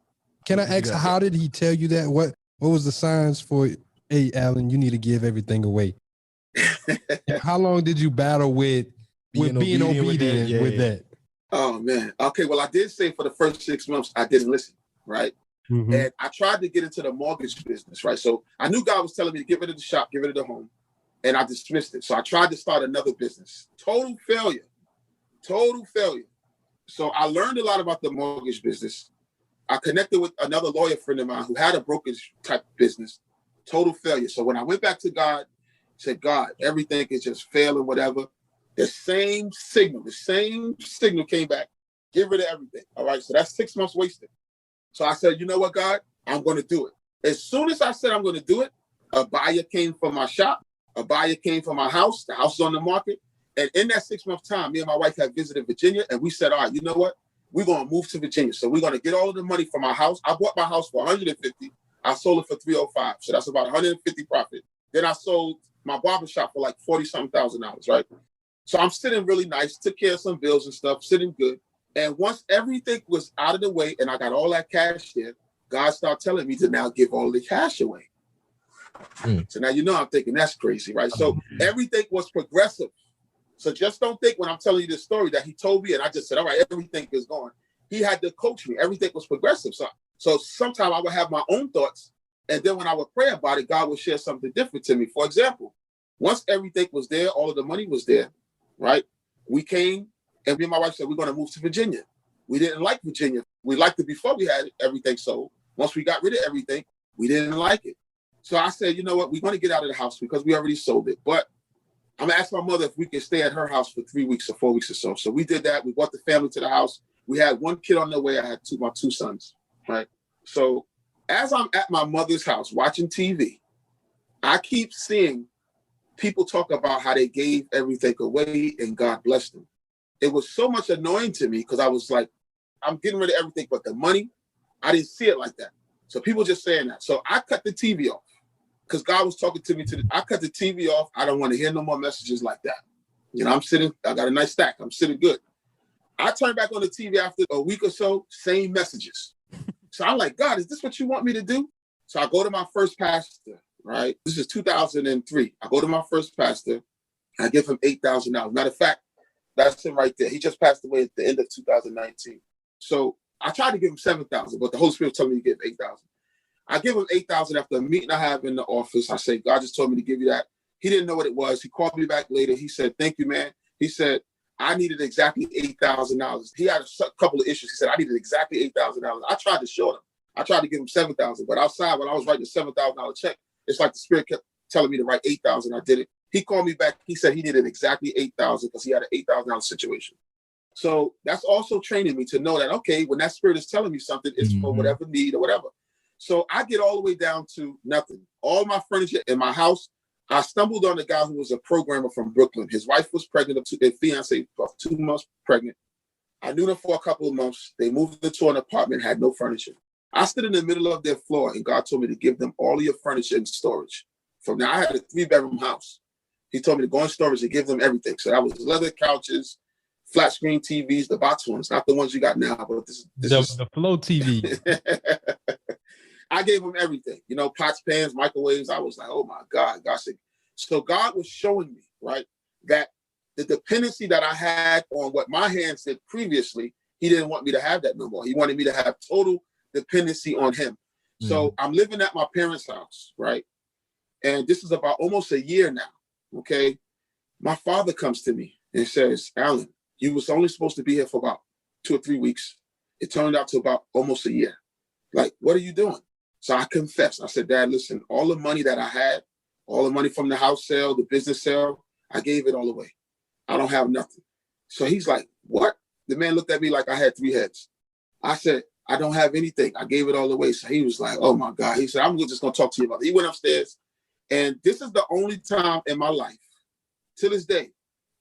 Can I ask, how did he tell you that? What was the signs for, hey, Alan, you need to give everything away? How long did you battle with being obedient with that? Oh, man. Okay, well, I did say for the first 6 months, I didn't listen, right? And I tried to get into the mortgage business, right? So I knew God was telling me to get rid of the shop, get rid of the home, and I dismissed it. So I tried to start another business. Total failure. So I learned a lot about the mortgage business. I connected with another lawyer friend of mine who had a brokerage type business. Total failure. So when I went back to God, said, God, everything is just failing, whatever. The same signal came back. Get rid of everything. All right. So that's 6 months wasted. So I said, you know what, God, I'm going to do it. As soon as I said I'm going to do it, a buyer came for my shop. A buyer came for my house. The house is on the market. And in that 6 month time, me and my wife had visited Virginia, and we said, all right, you know what? We're going to move to Virginia. So we're going to get all of the money from our house. I bought my house for $150. I sold it for $305. So that's about $150 profit. Then I sold my barbershop for like $40-something thousand, right? So I'm sitting really nice, took care of some bills and stuff, sitting good. And once everything was out of the way and I got all that cash there, God started telling me to now give all the cash away. So now, you know, I'm thinking that's crazy, right? So everything was progressive. So just don't think when I'm telling you this story that he told me and I just said, all right, everything is going. He had to coach me. Everything was progressive. So sometimes I would have my own thoughts. And then when I would pray about it, God would share something different to me. For example, Once everything was there, all of the money was there, right? We came, and me and my wife said, we're going to move to Virginia. We didn't like Virginia. We liked it before we had everything sold. Once we got rid of everything, we didn't like it. So I said, you know what? We're going to get out of the house because we already sold it. But I'm going to ask my mother if we can stay at her house for 3 weeks or 4 weeks or so. So we did that. We brought the family to the house. We had one kid on the way. I had my two sons, right? So as I'm at my mother's house watching TV, I keep seeing people talk about how they gave everything away and God blessed them. It was so much annoying to me because I was like, I'm getting rid of everything but the money. I didn't see it like that. So people just saying that. So I cut the TV off because God was talking to me. I cut the TV off. I don't want to hear no more messages like that. You know, I'm sitting, I got a nice stack. I'm sitting good. I turned back on the TV after a week or so, same messages. So I'm like, God, is this what you want me to do? So I go to my first pastor, right? This is 2003. I go to my first pastor. I give him $8,000. Matter of fact, that's him right there. He just passed away at the end of 2019. So I tried to give him $7,000, but the Holy Spirit told me to give $8,000. I give him $8,000 after a meeting I have in the office. I say, God just told me to give you that. He didn't know what it was. He called me back later. He said, thank you, man. He said, I needed exactly $8,000. He had a couple of issues. He said, I needed exactly $8,000. I tried to short him. I tried to give him $7,000, but outside when I was writing a $7,000 check, it's like the Spirit kept telling me to write $8,000. I did it. He called me back. He said he needed exactly $8,000 because he had an $8,000 situation. So that's also training me to know that, okay, when that Spirit is telling me something, it's for whatever need or whatever. So I get all the way down to nothing. All my furniture in my house, I stumbled on a guy who was a programmer from Brooklyn. His wife was pregnant, his fiance was 2 months pregnant. I knew them for a couple of months. They moved into an apartment, had no furniture. I stood in the middle of their floor and God told me to give them all of your furniture in storage. From now, I had a 3-bedroom house. He told me to go in storage and give them everything. So that was leather couches, flat screen TVs, the box ones, not the ones you got now, but this is the Flow TV. I gave him everything, you know, pots, pans, microwaves. I was like, oh my God, God said. So God was showing me, right, that the dependency that I had on what my hands did previously, he didn't want me to have that no more. He wanted me to have total dependency on him. So I'm living at my parents' house, right? And this is about almost a year now, okay? My father comes to me and says, Alan, you was only supposed to be here for about 2 or 3 weeks. It turned out to about almost a year. Like, what are you doing? So I confessed. I said, Dad, listen, all the money that I had, all the money from the house sale, the business sale, I gave it all away. I don't have nothing. So he's like, what? The man looked at me like I had 3 heads. I said, I don't have anything. I gave it all away. So he was like, oh my God. He said, I'm just going to talk to you about it. He went upstairs. And this is the only time in my life, to this day,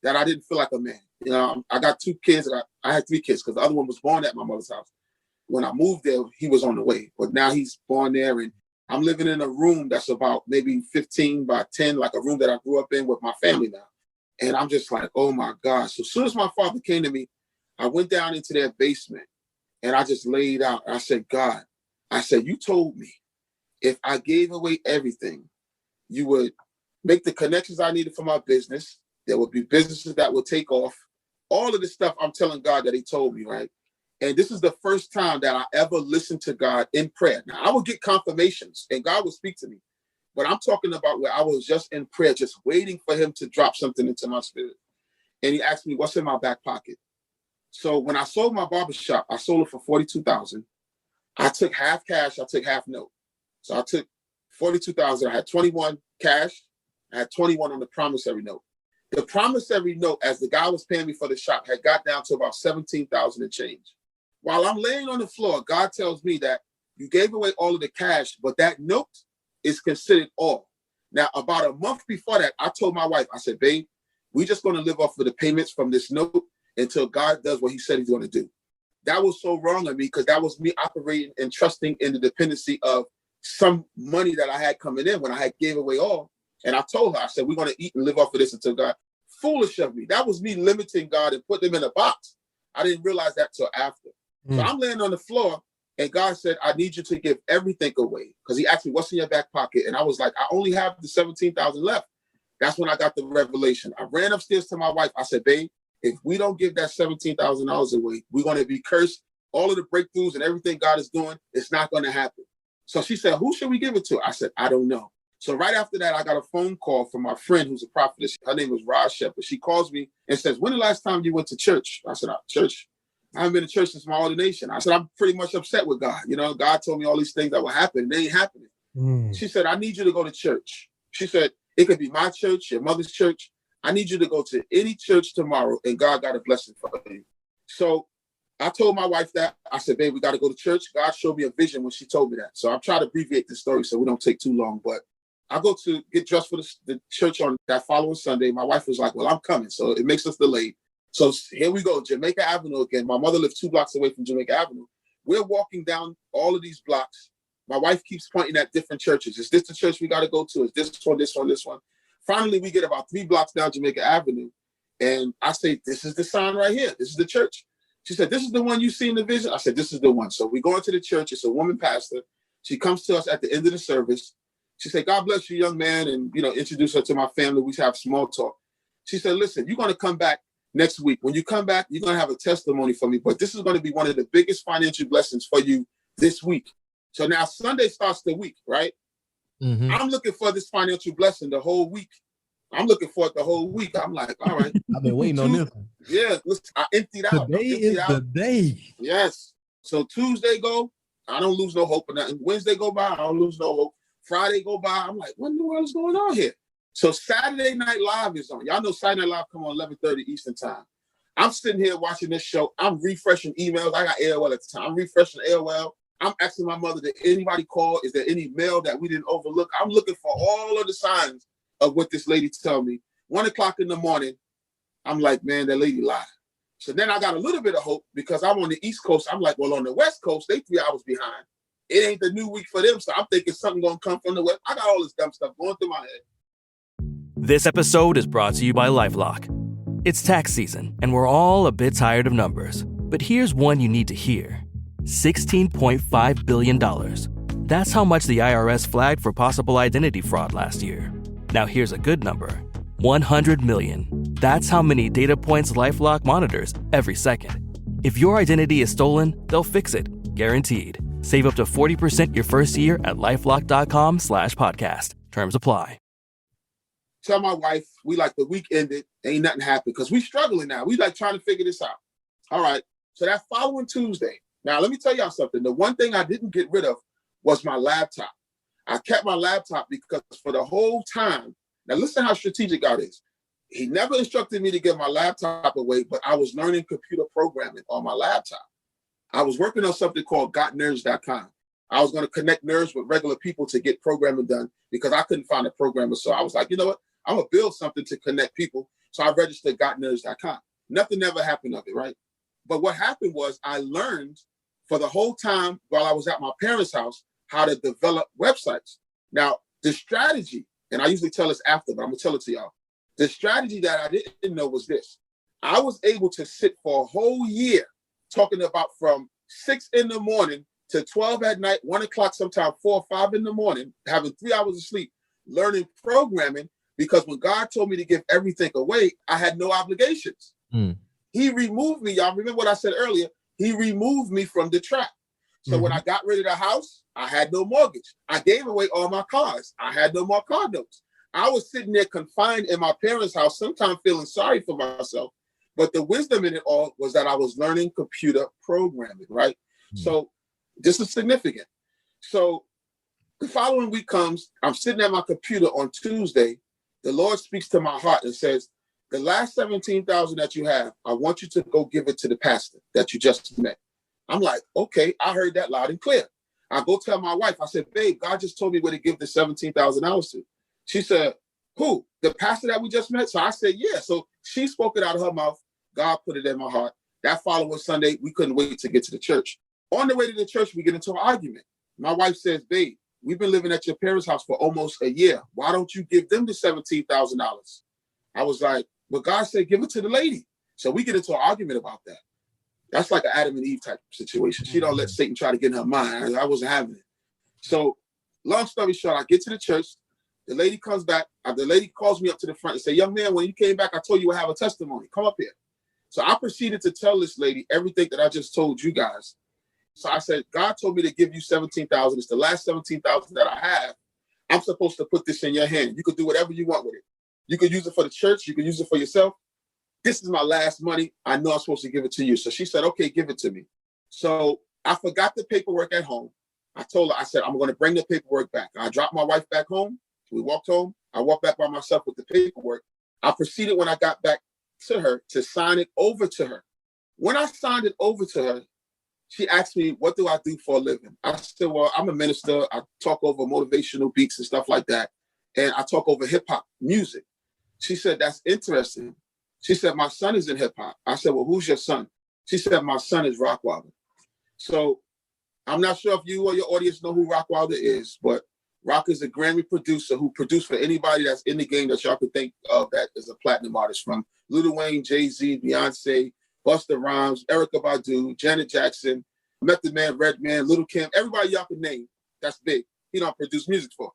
that I didn't feel like a man. You know, I got 2 kids. I had 3 kids because the other one was born at my mother's house. When I moved there, he was on the way. But now he's born there. And I'm living in a room that's about maybe 15 by 10, like a room that I grew up in with my family now. And I'm just like, oh my gosh. So as soon as my father came to me, I went down into their basement and I just laid out. I said, God, I said, you told me if I gave away everything, you would make the connections I needed for my business. There would be businesses that would take off. All of this stuff I'm telling God that he told me, right? And this is the first time that I ever listened to God in prayer. Now, I would get confirmations and God would speak to me. But I'm talking about where I was just in prayer, just waiting for him to drop something into my spirit. And he asked me, what's in my back pocket? So when I sold my barbershop, I sold it for $42,000. I took half cash, I took half note. So I took $42,000. I had 21 cash. I had 21 on the promissory note. The promissory note, as the guy was paying me for the shop, had got down to about $17,000 and change. While I'm laying on the floor, God tells me that you gave away all of the cash, but that note is considered all. Now, about a month before that, I told my wife, I said, babe, we're just going to live off of the payments from this note until God does what he said he's going to do. That was so wrong of me because that was me operating and trusting in the dependency of some money that I had coming in when I had gave away all. And I told her, I said, we're going to eat and live off of this until God. Foolish of me. That was me limiting God and putting him in a box. I didn't realize that till after. So I'm laying on the floor and God said, I need you to give everything away. Because he asked me, what's in your back pocket? And I was like, I only have the $17,000 left. That's when I got the revelation. I ran upstairs to my wife. I said, babe, if we don't give that $17,000 away, we're going to be cursed. All of the breakthroughs and everything God is doing, it's not going to happen. So she said, who should we give it to? I said, I don't know. So right after that, I got a phone call from my friend who's a prophetess. Her name was Raj Shepherd. She calls me and says, when the last time you went to church? I said, church? I haven't been to church since my ordination. I said, I'm pretty much upset with God. You know, God told me all these things that will happen. They ain't happening. She said, I need you to go to church. She said, it could be my church, your mother's church. I need you to go to any church tomorrow, and God got a blessing for you. So I told my wife that. I said, babe, we got to go to church. God showed me a vision when she told me that. So I'm trying to abbreviate the story so we don't take too long. But I go to get dressed for the church on that following Sunday. My wife was like, well, I'm coming. So it makes us delayed. So here we go, Jamaica Avenue again. My mother lived 2 blocks away from Jamaica Avenue. We're walking down all of these blocks. My wife keeps pointing at different churches. Is this the church we got to go to? Is this one, this one, this one? Finally, we get about 3 blocks down Jamaica Avenue. And I say, this is the sign right here. This is the church. She said, this is the one you see in the vision? I said, this is the one. So we go into the church. It's a woman pastor. She comes to us at the end of the service. She said, God bless you, young man, and, introduce her to my family. We have small talk. She said, listen, you're going to come back next week. When you come back, you're going to have a testimony for me, but this is going to be one of the biggest financial blessings for you this week. So now Sunday starts the week, right? Mm-hmm. I'm looking for this financial blessing the whole week. I'm looking for it the whole week. I'm like, all right. I've been waiting on this. Yeah, listen, I emptied out. Today is the day. Yes. So Tuesday go, I don't lose no hope. And Wednesday go by, I don't lose no hope. Friday go by, I'm like, what in the world is going on here? So Saturday Night Live is on. Y'all know Saturday Night Live come on 11:30 Eastern time. I'm sitting here watching this show. I'm refreshing emails. I got AOL at the time. I'm refreshing AOL. I'm asking my mother, did anybody call? Is there any mail that we didn't overlook? I'm looking for all of the signs of what this lady told me. 1 o'clock in the morning, I'm like, man, that lady lied. So then I got a little bit of hope because I'm on the East Coast. I'm like, well, on the West Coast, they 3 hours behind. It ain't the new week for them, so I'm thinking something gonna come from the West. I got all this dumb stuff going through my head. This episode is brought to you by LifeLock. It's tax season, and we're all a bit tired of numbers. But here's one you need to hear. $16.5 billion. That's how much the IRS flagged for possible identity fraud last year. Now here's a good number. 100 million. That's how many data points LifeLock monitors every second. If your identity is stolen, they'll fix it. Guaranteed. Save up to 40% your first year at LifeLock.com/podcast. Terms apply. Tell my wife, we like the week ended, ain't nothing happened because we struggling now. We like trying to figure this out. All right. So that following Tuesday, now let me tell y'all something. The one thing I didn't get rid of was my laptop. I kept my laptop because for the whole time, now listen how strategic God is. He never instructed me to give my laptop away, but I was learning computer programming on my laptop. I was working on something called gotnerds.com. I was going to connect nerds with regular people to get programming done because I couldn't find a programmer. So I was like, you know what? I'm going to build something to connect people. So I registered gotnerds.com. Nothing ever happened of it, right? But what happened was I learned for the whole time while I was at my parents' house how to develop websites. Now, the strategy, and I usually tell this after, but I'm going to tell it to y'all. The strategy that I didn't know was this. I was able to sit for a whole year talking about from 6 in the morning to 12 at night, 1 o'clock, sometimes 4 or 5 in the morning, having 3 hours of sleep, learning programming, because when God told me to give everything away, I had no obligations. He removed me. Y'all remember what I said earlier? He removed me from the trap. So when I got rid of the house, I had no mortgage. I gave away all my cars. I had no more car notes. I was sitting there confined in my parents' house, sometimes feeling sorry for myself. But the wisdom in it all was that I was learning computer programming, right? So this is significant. So the following week comes, I'm sitting at my computer on Tuesday. The Lord speaks to my heart and says, the last $17,000 that you have, I want you to go give it to the pastor that you just met. I'm like, okay, I heard that loud and clear. I go tell my wife, I said, babe, God just told me where to give the $17,000 to. She said, who? The pastor that we just met? So I said, yeah. So she spoke it out of her mouth. God put it in my heart. That following Sunday, we couldn't wait to get to the church. On the way to the church, we get into an argument. My wife says, babe, we've been living at your parents' house for almost a year. Why don't you give them the $17,000? I was like, well, God said, give it to the lady. So we get into an argument about that. That's like an Adam and Eve type situation. She don't let Satan try to get in her mind. I wasn't having it. So long story short, I get to the church. The lady comes back. The lady calls me up to the front and say, young man, when you came back, I told you would have a testimony. Come up here. So I proceeded to tell this lady everything that I just told you guys. So I said, God told me to give you $17,000. It's the last $17,000 that I have. I'm supposed to put this in your hand. You could do whatever you want with it. You could use it for the church. You could use it for yourself. This is my last money. I know I'm supposed to give it to you. So she said, okay, give it to me. So I forgot the paperwork at home. I told her, I said, I'm going to bring the paperwork back. I dropped my wife back home. We walked home. I walked back by myself with the paperwork. I proceeded when I got back to her to sign it over to her. When I signed it over to her, she asked me, what do I do for a living? I said, well, I'm a minister. I talk over motivational beats and stuff like that. And I talk over hip hop music. She said, that's interesting. She said, my son is in hip hop. I said, well, who's your son? She said, my son is Rockwilder. So I'm not sure if you or your audience know who Rockwilder is, but Rock is a Grammy producer who produced for anybody that's in the game that y'all could think of that is a platinum artist, from Lil Wayne, Jay-Z, Beyonce, Busta Rhymes, Erykah Badu, Janet Jackson, Method Man, Redman, Lil' Kim, everybody y'all can name that's big. He don't produce music for.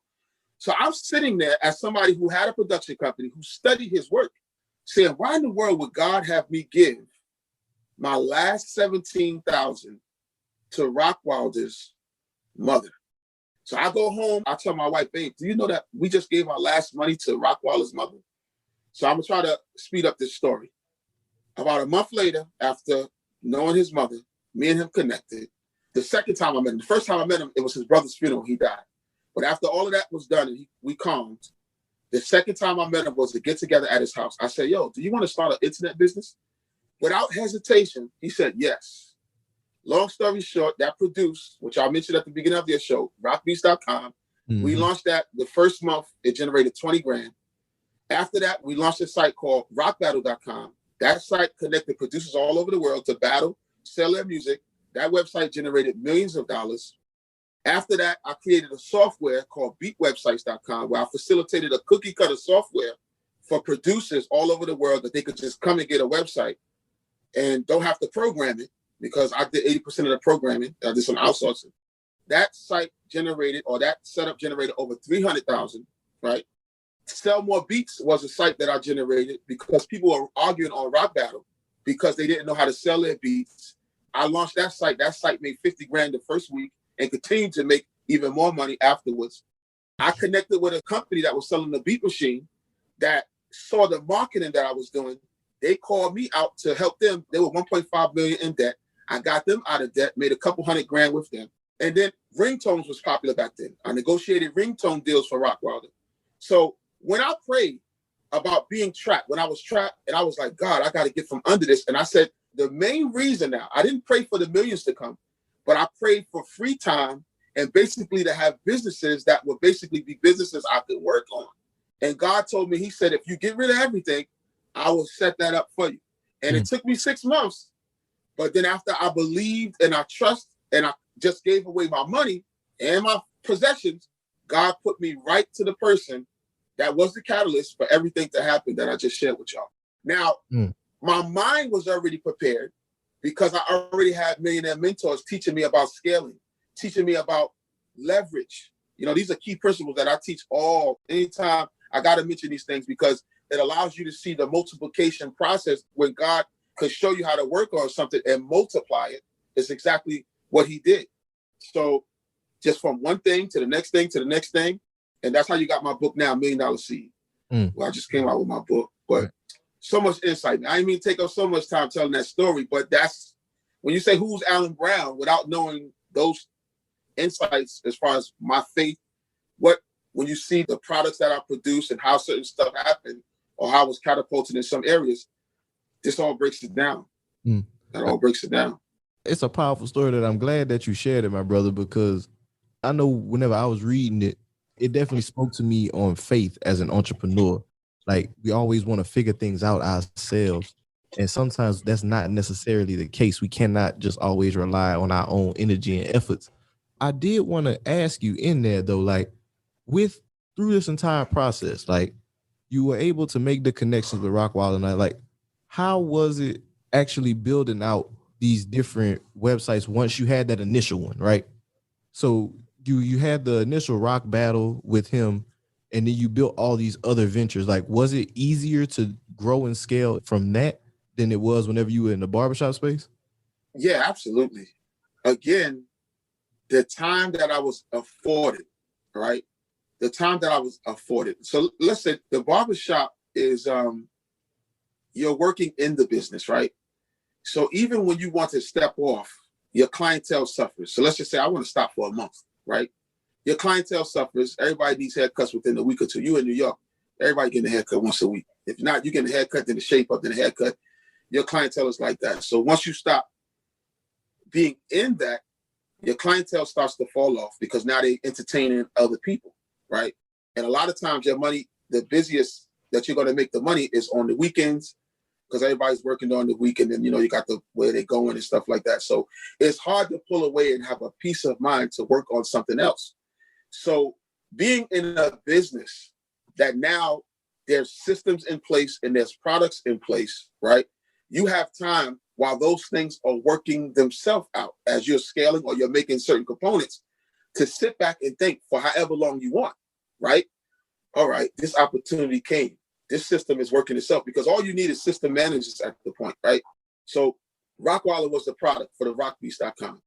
So I'm sitting there as somebody who had a production company, who studied his work, saying, why in the world would God have me give my last $17,000 to Rockwilder's mother? So I go home, I tell my wife, babe, do you know that we just gave our last money to Rockwilder's mother? So I'm gonna try to speed up this story. About a month later, after knowing his mother, me and him connected. The second time I met him, the first time I met him, it was his brother's funeral, he died. But after all of that was done and we calmed, the second time I met him was to get together at his house. I said, yo, do you want to start an internet business? Without hesitation, he said, yes. Long story short, that produced, which I mentioned at the beginning of their show, rockbeats.com. Mm-hmm. We launched that the first month, it generated 20 grand. After that, we launched a site called rockbattle.com. That site connected producers all over the world to battle, sell their music. That website generated millions of dollars. After that, I created a software called beatwebsites.com, where I facilitated a cookie cutter software for producers all over the world that they could just come and get a website and don't have to program it, because I did 80% of the programming. I did some outsourcing. That site generated, or that setup generated over 300,000, right? Sell More Beats was a site that I generated because people were arguing on Rock Battle because they didn't know how to sell their beats. I launched that site. That site made 50 grand the first week and continued to make even more money afterwards. I connected with a company that was selling the beat machine that saw the marketing that I was doing. They called me out to help them. They were 1.5 million in debt. I got them out of debt, made a couple $100 grand with them. And then ringtones was popular back then. I negotiated ringtone deals for Rockwilder. So when I prayed about being trapped, when I was trapped, and I was like, God, I got to get from under this. And I said, the main reason now, I didn't pray for the millions to come, but I prayed for free time and basically to have businesses that would basically be businesses I could work on. And God told me, he said, if you get rid of everything, I will set that up for you. And it took me 6 months. But then after I believed and I trust and I just gave away my money and my possessions, God put me right to the person that was the catalyst for everything to happen that I just shared with y'all. Now, my mind was already prepared because I already had millionaire mentors teaching me about scaling, teaching me about leverage. You know, these are key principles that I teach anytime I got to mention these things, because it allows you to see the multiplication process when God could show you how to work on something and multiply it. It's exactly what he did. So just from one thing to the next thing to the next thing. And that's how you got my book now, $1 Million Seed. Well, I just came out with my book, but so much insight. I didn't mean to take up so much time telling that story, but that's when you say who's Alan Brown without knowing those insights as far as my faith, when you see the products that I produce and how certain stuff happened or how I was catapulted in some areas, this all breaks it down. That all breaks it down. It's a powerful story that I'm glad that you shared it, my brother, because I know whenever I was reading it, it definitely spoke to me on faith as an entrepreneur. Like, we always want to figure things out ourselves. And sometimes that's not necessarily the case. We cannot just always rely on our own energy and efforts. I did want to ask you in there, though, like, through this entire process, like, you were able to make the connections with Rockwilder, and like, how was it actually building out these different websites once you had that initial one, right? So you had the initial Rock Battle with him, and then you built all these other ventures. Like, was it easier to grow and scale from that than it was whenever you were in the barbershop space? Yeah, absolutely. Again, the time that I was afforded, right? the time that I was afforded. So let's say the barbershop is, you're working in the business, right? So even when you want to step off, your clientele suffers. So let's just say I want to stop for a month, right? Your clientele suffers. Everybody needs haircuts within a week or two. You in New York, everybody getting a haircut once a week. If not, you get a haircut, then the shape up, then a haircut. Your clientele is like that. So once you stop being in that, your clientele starts to fall off because now they're entertaining other people, right? And a lot of times your money, the busiest that you're going to make the money is on the weekends because everybody's working on the weekend and, you got the where they're going and stuff like that. So it's hard to pull away and have a peace of mind to work on something else. So being in a business that now there's systems in place and there's products in place, right? You have time while those things are working themselves out as you're scaling or you're making certain components to sit back and think for however long you want, right? All right, this opportunity came. This system is working itself because all you need is system managers at the point, right? So Rockwaller was the product for the rockbeats.com.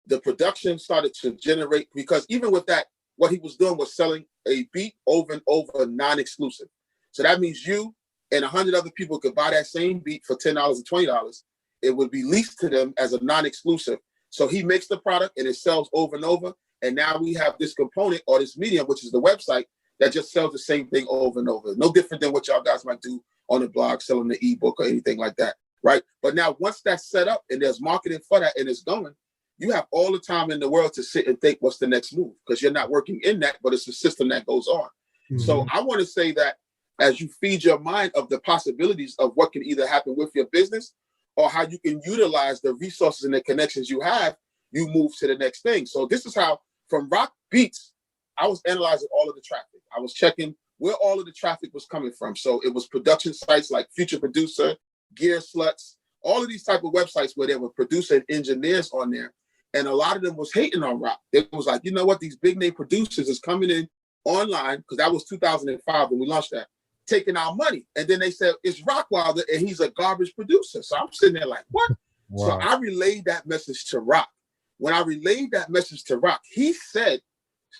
The production started to generate because even with that, what he was doing was selling a beat over and over, non-exclusive. So that means you and 100 other people could buy that same beat for $10 or $20. It would be leased to them as a non-exclusive. So he makes the product and it sells over and over. And now we have this component or this medium, which is the website, that just sells the same thing over and over. No different than what y'all guys might do on the blog, selling the ebook or anything like that, right? But now once that's set up and there's marketing for that and it's going, you have all the time in the world to sit and think what's the next move because you're not working in that, but it's a system that goes on. Mm-hmm. So I want to say that as you feed your mind of the possibilities of what can either happen with your business or how you can utilize the resources and the connections you have, you move to the next thing. So this is how from Rock Beats, I was analyzing all of the traffic. I was checking where all of the traffic was coming from. So it was production sites like Future Producer, Gear Sluts, all of these type of websites where there were producer and engineers on there. And a lot of them was hating on Rock. It was like, you know what? These big name producers is coming in online, because that was 2005 when we launched that, taking our money. And then they said, it's Rockwilder and he's a garbage producer. So I'm sitting there like, what? Wow. So I relayed that message to Rock. When I relayed that message to Rock, he said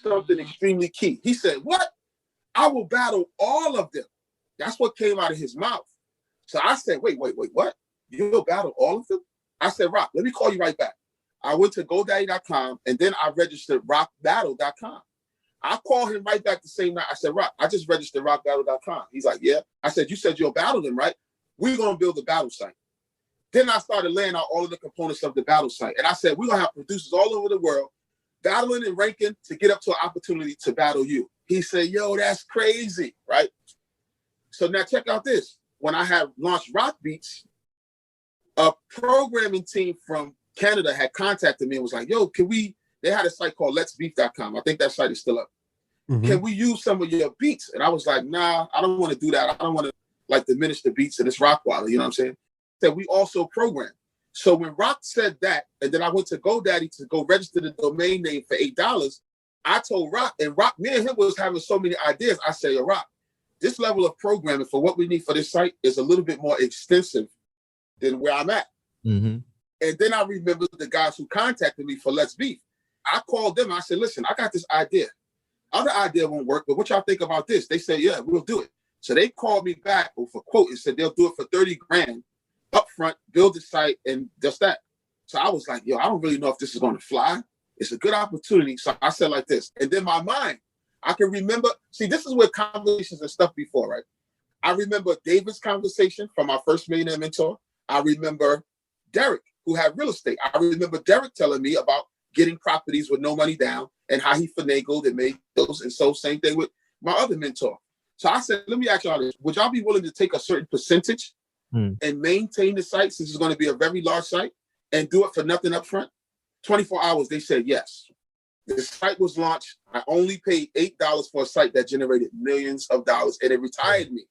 something extremely key. He said, what? I will battle all of them. That's what came out of his mouth. So I said, wait, what? You'll battle all of them? I said, Rock, let me call you right back. I went to GoDaddy.com and then I registered rockbattle.com. I called him right back the same night. I said, Rock, I just registered rockbattle.com. He's like, yeah. I said, you said you'll battle them, right? We're going to build a battle site. Then I started laying out all of the components of the battle site. And I said, we're going to have producers all over the world battling and ranking to get up to an opportunity to battle you. He said, yo, that's crazy, right? So now check out this. When I had launched Rock Beats, a programming team from Canada had contacted me and was like, yo, they had a site called letsbeef.com. I think that site is still up. Mm-hmm. Can we use some of your beats? And I was like, nah, I don't want to do that. I don't want to diminish the beats and it's Rockwilder, you know what I'm saying? That we also program. So when Rock said that, and then I went to GoDaddy to go register the domain name for $8, I told Rock, and Rock, me and him was having so many ideas. I said, yo, Rock, this level of programming for what we need for this site is a little bit more extensive than where I'm at. Mm-hmm. And then I remembered the guys who contacted me for Let's Beef. I called them. I said, listen, I got this idea. Other idea won't work, but what y'all think about this? They said, yeah, we'll do it. So they called me back with a quote and said they'll do it for $30,000 upfront, build the site, and just that. So I was like, yo, I don't really know if this is going to fly. It's a good opportunity. So I said like this. And then my mind, I can remember, see, this is where conversations and stuff before, right? I remember David's conversation from our first millionaire mentor. I remember Derek, who had real estate. I remember Derek telling me about getting properties with no money down and how he finagled and made those. And so same thing with my other mentor. So I said, let me ask y'all this. Would y'all be willing to take a certain percentage and maintain the site, since it's going to be a very large site, and do it for nothing up front? 24 hours, they said yes. The site was launched. I only paid $8 for a site that generated millions of dollars, and it retired me.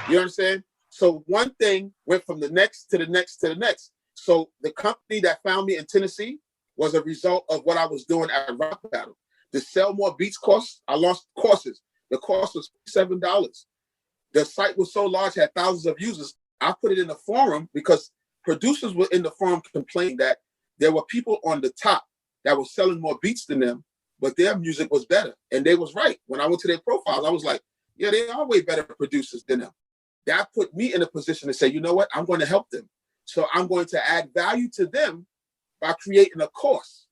You understand? So one thing went from the next to the next to the next. So the company that found me in Tennessee was a result of what I was doing at Rock Battle. To sell more beats course, I launched courses. The cost was $7. The site was so large, had thousands of users. I put it in a forum because producers were in the forum complaining that there were people on the top that were selling more beats than them, but their music was better. And they was right. When I went to their profiles, I was like, yeah, they are way better producers than them. That put me in a position to say, you know what? I'm going to help them. So I'm going to add value to them by creating a course.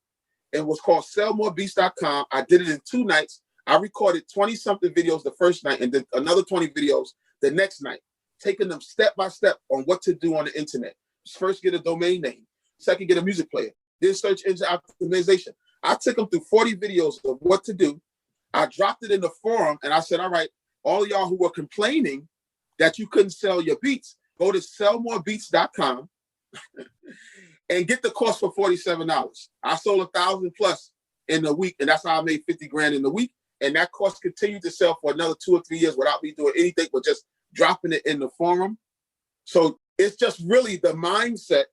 It was called sellmorebeats.com. I did it in 2 nights. I recorded 20-something videos the first night and then another 20 videos the next night, taking them step by step on what to do on the internet. First, get a domain name. Second, get a music player. Then search engine optimization. I took them through 40 videos of what to do. I dropped it in the forum and I said, all right, all of y'all who were complaining that you couldn't sell your beats, go to sellmorebeats.com and get the course for $47. I sold 1,000 plus in a week, and that's how I made 50 grand in a week. And that course continued to sell for another 2 or 3 years without me doing anything but just dropping it in the forum. So it's just really the mindset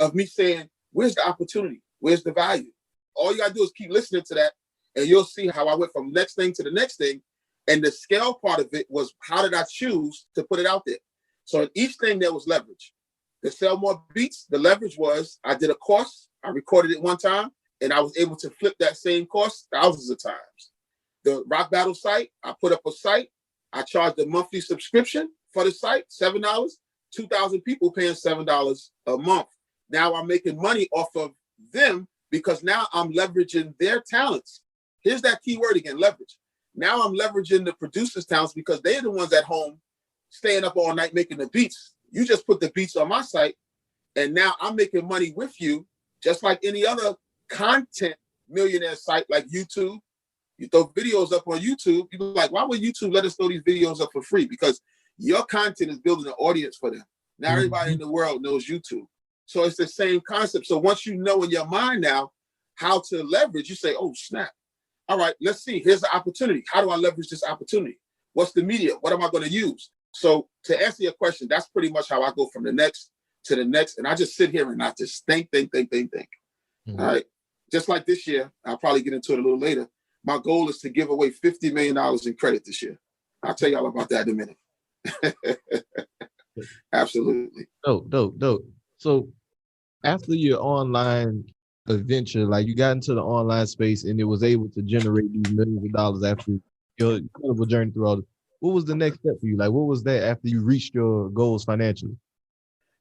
of me saying, where's the opportunity? Where's the value? All you gotta do is keep listening to that, and you'll see how I went from next thing to the next thing. And the scale part of it was, how did I choose to put it out there? So in each thing, there was leverage. To sell more beats, the leverage was, I did a course, I recorded it one time, and I was able to flip that same course thousands of times. The Rock Battle site, I put up a site, I charged a monthly subscription for the site, $7, 2,000 people paying $7 a month. Now I'm making money off of them because now I'm leveraging their talents. Here's that key word again, leverage. Now I'm leveraging the producers' talents because they're the ones at home staying up all night making the beats. You just put the beats on my site, and now I'm making money with you, just like any other content millionaire site like YouTube. You throw videos up on YouTube, people are like, why would YouTube let us throw these videos up for free? Because your content is building an audience for them. Now everybody in the world knows YouTube. So it's the same concept. So once you know in your mind now how to leverage, you say, oh, snap. All right, let's see. Here's the opportunity. How do I leverage this opportunity? What's the media? What am I going to use? So to answer your question, that's pretty much how I go from the next to the next. And I just sit here and I just think. Mm-hmm. All right. Just like this year, I'll probably get into it a little later. My goal is to give away $50 million in credit this year. I'll tell y'all about that in a minute. Absolutely. Dope. So after your online adventure, like you got into the online space and it was able to generate these millions of dollars after your incredible journey through all this, what was the next step for you? Like, what was that after you reached your goals financially?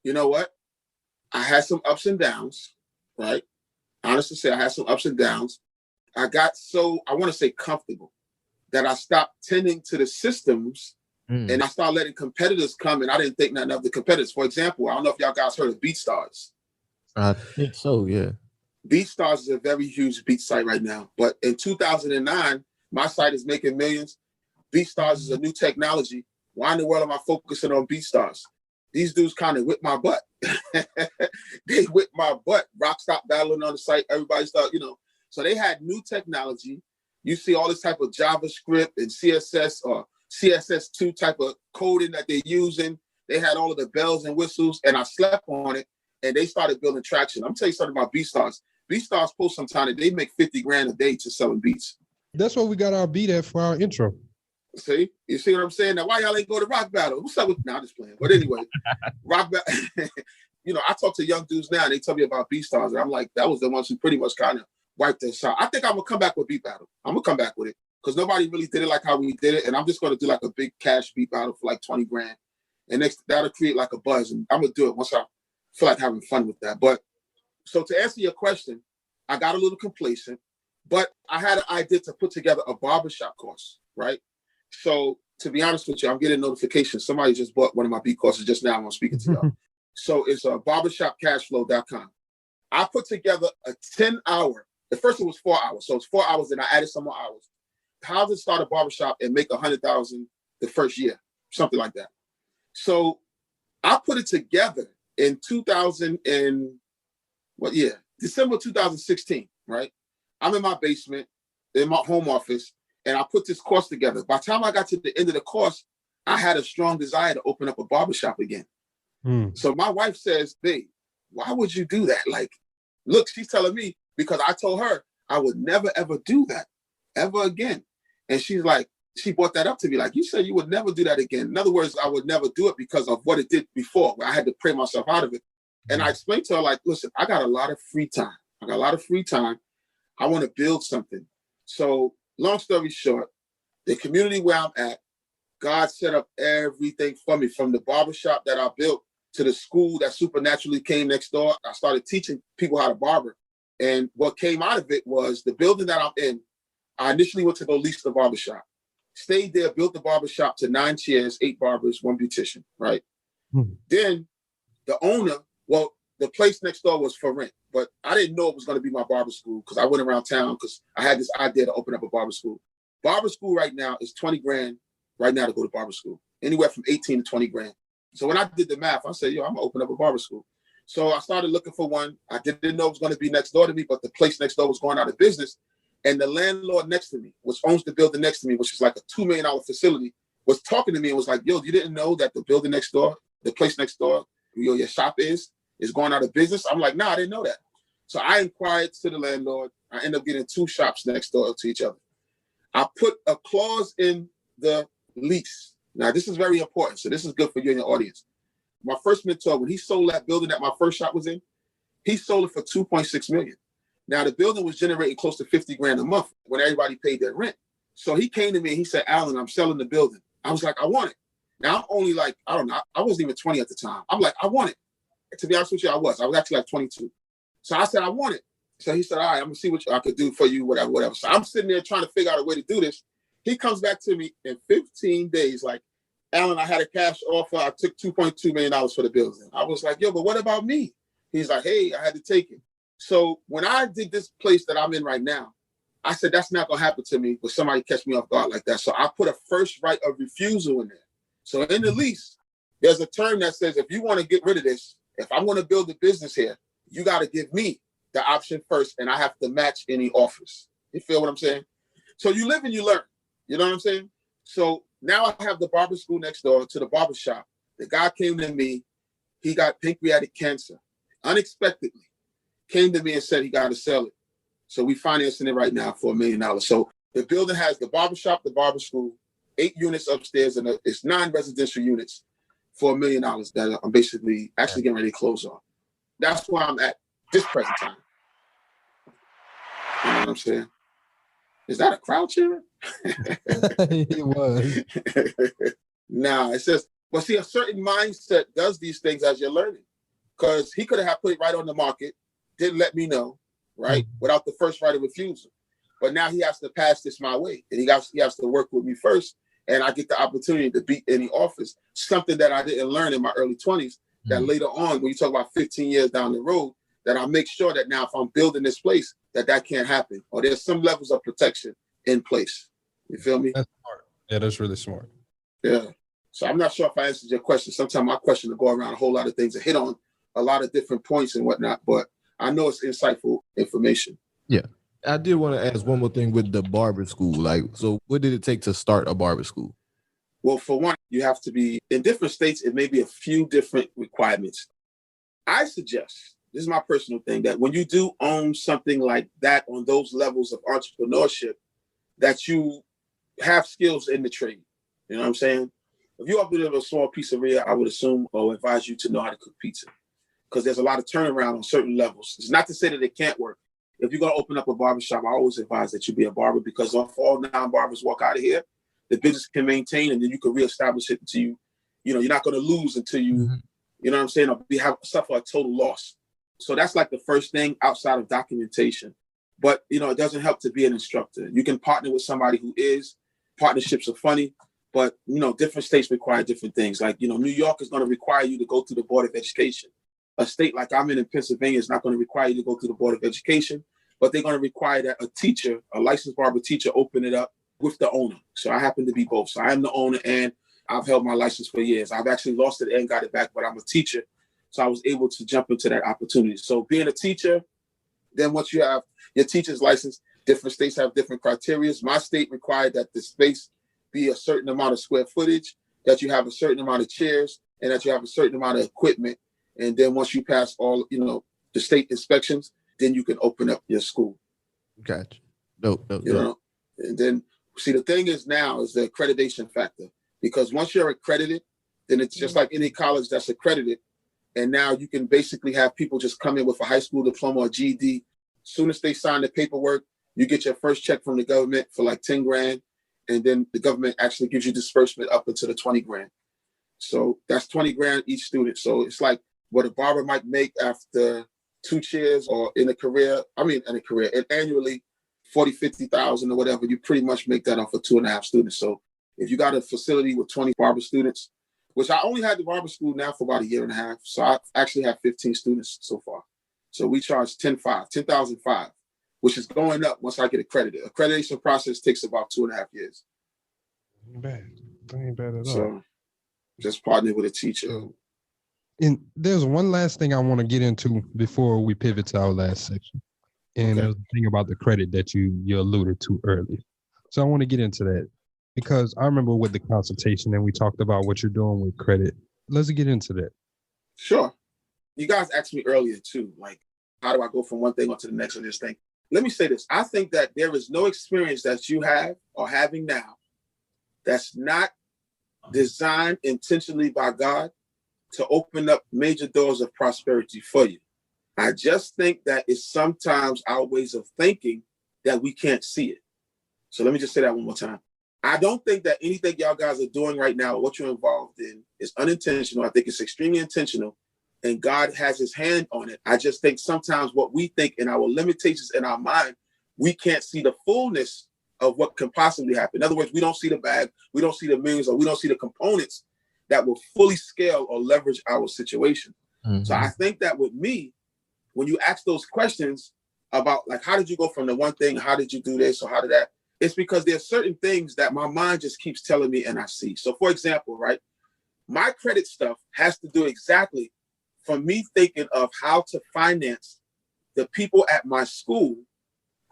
You know what? I had some ups and downs, right? Honestly say I had some ups and downs. I got so, I want to say comfortable that I stopped tending to the systems and I started letting competitors come and I didn't think nothing of the competitors. For example, I don't know if y'all guys heard of BeatStars. I think so, yeah. BeatStars is a very huge beat site right now. But in 2009, my site is making millions. BeatStars is a new technology. Why in the world am I focusing on BeatStars? These dudes kind of whipped my butt. They whipped my butt. Rock stopped battling on the site. Everybody started, So they had new technology. You see all this type of JavaScript and CSS or CSS2 type of coding that they're using. They had all of the bells and whistles, and I slept on it, and they started building traction. I'm telling you something about BeatStars. BeatStars post sometime that they make 50 grand a day to selling beats. That's what we got our beat at for our intro. See? You see what I'm saying? Now, why y'all ain't go to Rock Battle? What's up with... Nah, I'm just playing. But anyway, Rock Battle... I talk to young dudes now, and they tell me about BeatStars, and I'm like, that was the ones who pretty much kind of wiped us out. I think I'm going to come back with Beat Battle. I'm going to come back with it because nobody really did it like how we did it, and I'm just going to do like a big cash beat battle for like 20 grand, and that'll create like a buzz, and I'm going to do it once I feel like having fun with that. But so to answer your question, I got a little complacent, but I had an idea to put together a barbershop course, right? So to be honest with you, I'm getting notifications. Somebody just bought one of my beat courses just now. I'm speaking to y'all. So it's barbershopcashflow.com. I put together a 10-hour. The first one was 4 hours. So it's 4 hours, and I added some more hours. How to start a barbershop and make $100,000 the first year, something like that. So I put it together in December 2016, right? I'm in my basement, in my home office, and I put this course together. By the time I got to the end of the course, I had a strong desire to open up a barbershop again. So my wife says, babe, why would you do that? Like, look, she's telling me, because I told her I would never, ever do that ever again. And she's like, she brought that up to me. Like, you said you would never do that again. In other words, I would never do it because of what it did before. Where I had to pray myself out of it. And I explained to her, like, listen, I got a lot of free time. I want to build something. So long story short, the community where I'm at, God set up everything for me, from the barbershop that I built to the school that supernaturally came next door. I started teaching people how to barber. And what came out of it was the building that I'm in, I initially went to go lease the barbershop. Stayed there, built the barbershop to 9 chairs, 8 barbers, 1 beautician, right? Then the owner, well, the place next door was for rent, but I didn't know it was going to be my barber school because I went around town because I had this idea to open up a barber school. Barber school right now is 20 grand right now to go to barber school, anywhere from 18 to 20 grand. So when I did the math, I said, I'm going to open up a barber school. So I started looking for one. I didn't know it was going to be next door to me, but the place next door was going out of business. And the landlord next to me, which owns the building next to me, which is like a $2 million facility, was talking to me and was like, yo, you didn't know that the building next door, the place next door, your shop is going out of business? I'm like, nah, I didn't know that. So I inquired to the landlord. I ended up getting 2 shops next door to each other. I put a clause in the lease. Now, this is very important. So this is good for you and your audience. My first mentor, when he sold that building that my first shop was in, he sold it for $2.6 million. Now, the building was generating close to 50 grand a month when everybody paid their rent. So he came to me and he said, Alan, I'm selling the building. I was like, I want it. Now, I'm only like, I don't know, I wasn't even 20 at the time. I'm like, I want it. To be honest with you, I was actually like 22. So I said, I want it. So he said, all right, I'm gonna see what I could do for you, whatever. So I'm sitting there trying to figure out a way to do this. He comes back to me in 15 days, like, Alan, I had a cash offer. I took $2.2 million for the building. I was like, yo, but what about me? He's like, hey, I had to take it. So when I did this place that I'm in right now, I said, that's not gonna happen to me, but somebody catch me off guard like that. So I put a first right of refusal in there. So in the lease, there's a term that says, if you want to get rid of this, if I'm going to build a business here, you got to give me the option first, and I have to match any offers. You feel what I'm saying? So you live and you learn. You know what I'm saying? So now I have the barber school next door to the barber shop. The guy came to me. He got pancreatic cancer. Unexpectedly, came to me and said he got to sell it. So we financing it right now for $1 million. So the building has the barber shop, the barber school, 8 units upstairs, and it's 9 residential units for $1 million that I'm basically actually getting ready to close on. That's where I'm at this present time. You know what I'm saying? Is that a crowd cheering? It was. Nah, it says, but see, a certain mindset does these things as you're learning. Because he could have put it right on the market, didn't let me know, right? Without the first right of refusal. But now he has to pass this my way. And he has to work with me first. And I get the opportunity to beat any offers, something that I didn't learn in my early 20s, that later on, when you talk about 15 years down the road, that I make sure that now if I'm building this place, that can't happen. Or there's some levels of protection in place. You feel me? That's smart. Yeah, that's really smart. Yeah. So I'm not sure if I answered your question. Sometimes my question will go around a whole lot of things and hit on a lot of different points and whatnot, but I know it's insightful information. Yeah. I did want to ask one more thing with the barber school. Like, so what did it take to start a barber school? Well, for one, you have to be in different states. It may be a few different requirements. I suggest, this is my personal thing, that when you do own something like that on those levels of entrepreneurship, that you have skills in the trade. You know what I'm saying? If you open up a small pizzeria, I would assume or advise you to know how to cook pizza, because there's a lot of turnaround on certain levels. It's not to say that it can't work. If you're going to open up a barbershop, I always advise that you be a barber, because if all 9 barbers walk out of here, the business can maintain, and then you can reestablish it until you're not going to lose until you, you know what I'm saying, or suffer a total loss. So that's like the first thing outside of documentation. But, it doesn't help to be an instructor. You can partner with somebody who is. Partnerships are funny, but, different states require different things. Like, New York is going to require you to go through the Board of Education. A state like I'm in Pennsylvania is not going to require you to go through the Board of Education, but they're going to require that a licensed barber teacher, open it up with the owner. So I happen to be both. So I am the owner, and I've held my license for years. I've actually lost it and got it back, but I'm a teacher. So I was able to jump into that opportunity. So being a teacher, then once you have your teacher's license, different states have different criteria. My state required that the space be a certain amount of square footage, that you have a certain amount of chairs, and that you have a certain amount of equipment. And then once you pass all, the state inspections, then you can open up your school. Gotcha. Dope. And then, see, the thing is now is the accreditation factor. Because once you're accredited, then it's just like any college that's accredited. And now you can basically have people just come in with a high school diploma or GED. As soon as they sign the paperwork, You get your first check from the government for like 10 grand. And then the government actually gives you disbursement up into the 20 grand. So that's 20 grand each student. So it's like what a barber might make after 2 years or in a career, and annually 40, 50,000 or whatever, you pretty much make that off of 2.5 students. So if you got a facility with 20 barber students, which I only had the barber school now for about 1.5 years. So I actually have 15 students so far. So we charge 10,005, which is going up once I get accredited. Accreditation process takes about 2.5 years. Ain't bad. Ain't bad at all. So just partnering with a teacher. And there's one last thing I want to get into before we pivot to our last section. And there's the thing about the credit that you alluded to earlier. So I want to get into that because I remember with the consultation and we talked about what you're doing with credit. Let's get into that. Sure. You guys asked me earlier too, like, how do I go from one thing onto the next on this thing? Let me say this. I think that there is no experience that you have or having now that's not designed intentionally by God to open up major doors of prosperity for you. I just think that it's sometimes our ways of thinking that we can't see it. So let me just say that one more time. I don't think that anything y'all guys are doing right now, what you're involved in, is unintentional. I think it's extremely intentional, and God has his hand on it. I just think sometimes what we think in our limitations in our mind, we can't see the fullness of what can possibly happen. In other words, we don't see the bag, we don't see the millions, or we don't see the components that will fully scale or leverage our situation. Mm-hmm. So I think that with me, when you ask those questions about like, how did you go from the one thing, how did you do this, or how did that? It's because there's certain things that my mind just keeps telling me and I see. So for example, right, my credit stuff has to do exactly from me thinking of how to finance the people at my school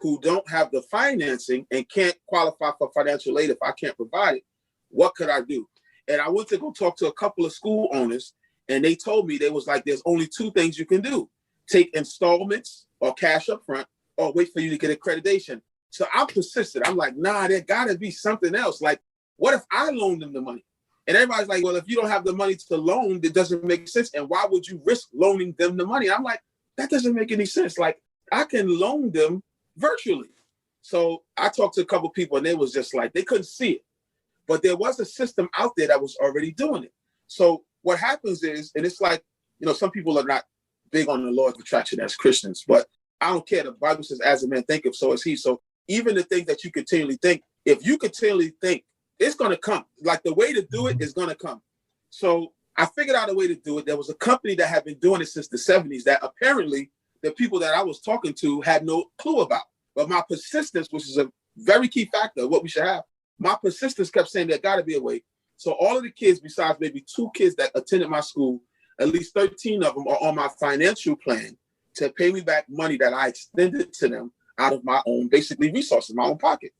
who don't have the financing and can't qualify for financial aid if I can't provide it. What could I do? And I went to go talk to a couple of school owners, and they told me, they was like, there's only 2 things you can do. Take installments or cash up front, or wait for you to get accreditation. So I persisted. I'm like, nah, there gotta be something else. Like, what if I loaned them the money? And everybody's like, well, if you don't have the money to loan, it doesn't make sense. And why would you risk loaning them the money? I'm like, that doesn't make any sense. Like, I can loan them virtually. So I talked to a couple of people, and they was just like, they couldn't see it. But there was a system out there that was already doing it. So what happens is, and it's like, you know, some people are not big on the law of attraction as Christians, but I don't care. The Bible says, as a man thinketh, so is he. So even the things that you continually think, if you continually think, it's going to come. Like, the way to do it is going to come. So I figured out a way to do it. There was a company that had been doing it since the 70s that apparently the people that I was talking to had no clue about. But my persistence, which is a very key factor of what we should have, my persistence kept saying there got to be a way. So all of the kids, besides maybe 2 kids that attended my school, at least 13 of them are on my financial plan to pay me back money that I extended to them out of my own, basically, resources, my own pocket.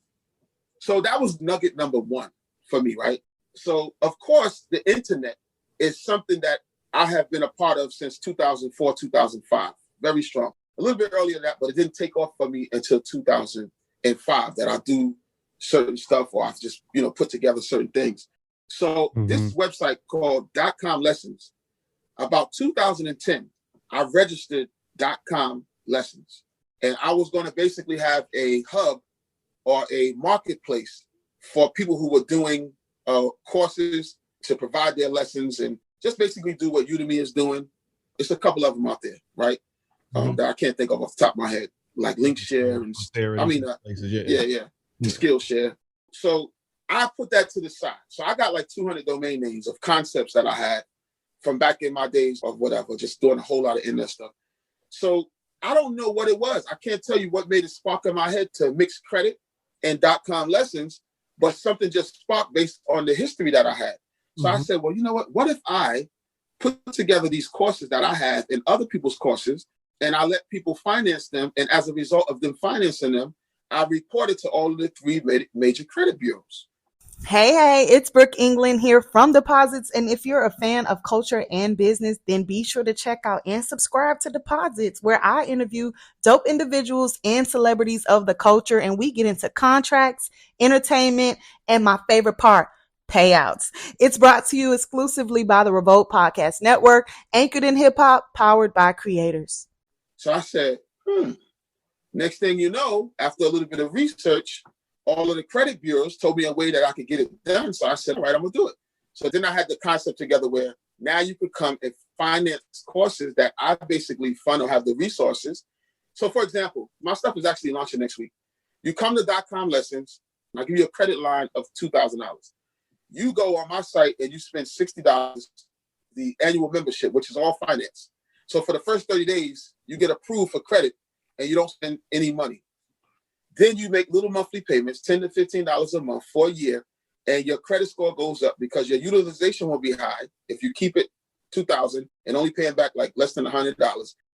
So that was nugget number 1 for me, right? So, of course, the internet is something that I have been a part of since 2004, 2005. Very strong. A little bit earlier than that, but it didn't take off for me until 2005 that I do certain stuff, or I've just, you know, put together certain things. So this website called .com Lessons, about 2010, I registered .com Lessons. And I was going to basically have a hub or a marketplace for people who were doing courses to provide their lessons and just basically do what Udemy is doing. It's a couple of them out there, right? That I can't think of off the top of my head, like Linkshare and Skillshare. So I put that to the side. So I got like 200 domain names of concepts that I had from back in my days of whatever, just doing a whole lot of internet stuff. So I don't know what it was. I can't tell you what made it spark in my head to mix credit and .com Lessons, but something just sparked based on the history that I had. So I said, well, you know what if I put together these courses that I have in other people's courses, and I let people finance them, and as a result of them financing them, I reported to all of the 3 major credit bureaus. Hey, it's Brooke England here from Deposits. And if you're a fan of culture and business, then be sure to check out and subscribe to Deposits, where I interview dope individuals and celebrities of the culture. And we get into contracts, entertainment, and my favorite part, payouts. It's brought to you exclusively by the Revolt Podcast Network, anchored in hip hop, powered by creators. So I said, Next thing you know, after a little bit of research, all of the credit bureaus told me a way that I could get it done. So I said, all right, I'm going to do it. So then I had the concept together where now you could come and finance courses that I basically fund or have the resources. So for example, my stuff is actually launching next week. You come to .com lessons, and I'll give you a credit line of $2,000. You go on my site and you spend $60, the annual membership, which is all finance. So for the first 30 days, you get approved for credit and you don't spend any money. Then you make little monthly payments, $10 to $15 a month for a year, and your credit score goes up because your utilization will be high. If you keep it $2,000 and only paying back like less than $100,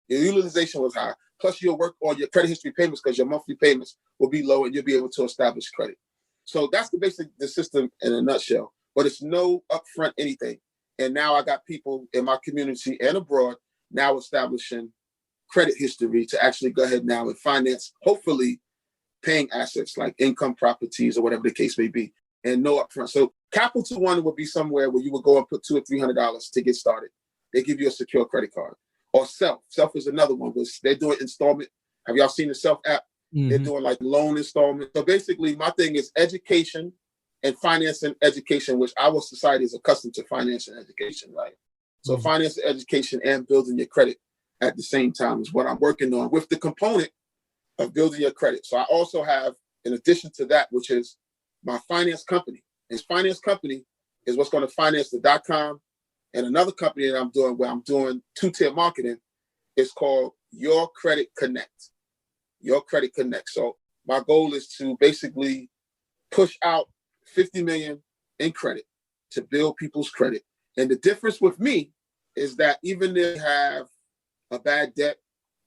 your utilization was high. Plus you'll work on your credit history payments because your monthly payments will be low and you'll be able to establish credit. So that's the system in a nutshell, but it's no upfront anything. And now I got people in my community and abroad now establishing credit history to actually go ahead now and finance, hopefully paying assets like income properties or whatever the case may be, and no upfront. So Capital One would be somewhere where you would go and put $200 or $300 to get started. They give you a secure credit card. Or Self. Self is another one, which they're doing installment. Have y'all seen the Self app? Mm-hmm. They're doing like loan installment. So basically my thing is education and finance and education, which our society is accustomed to finance and education, right? So finance and education and building your credit at the same time is what I'm working on with the component of building your credit. So I also have, in addition to that, which is my finance company. This finance company is what's going to finance the .com, and another company that I'm doing where I'm doing two-tier marketing is called Your Credit Connect. Your Credit Connect. So my goal is to basically push out 50 million in credit to build people's credit. And the difference with me is that even if they have a bad debt,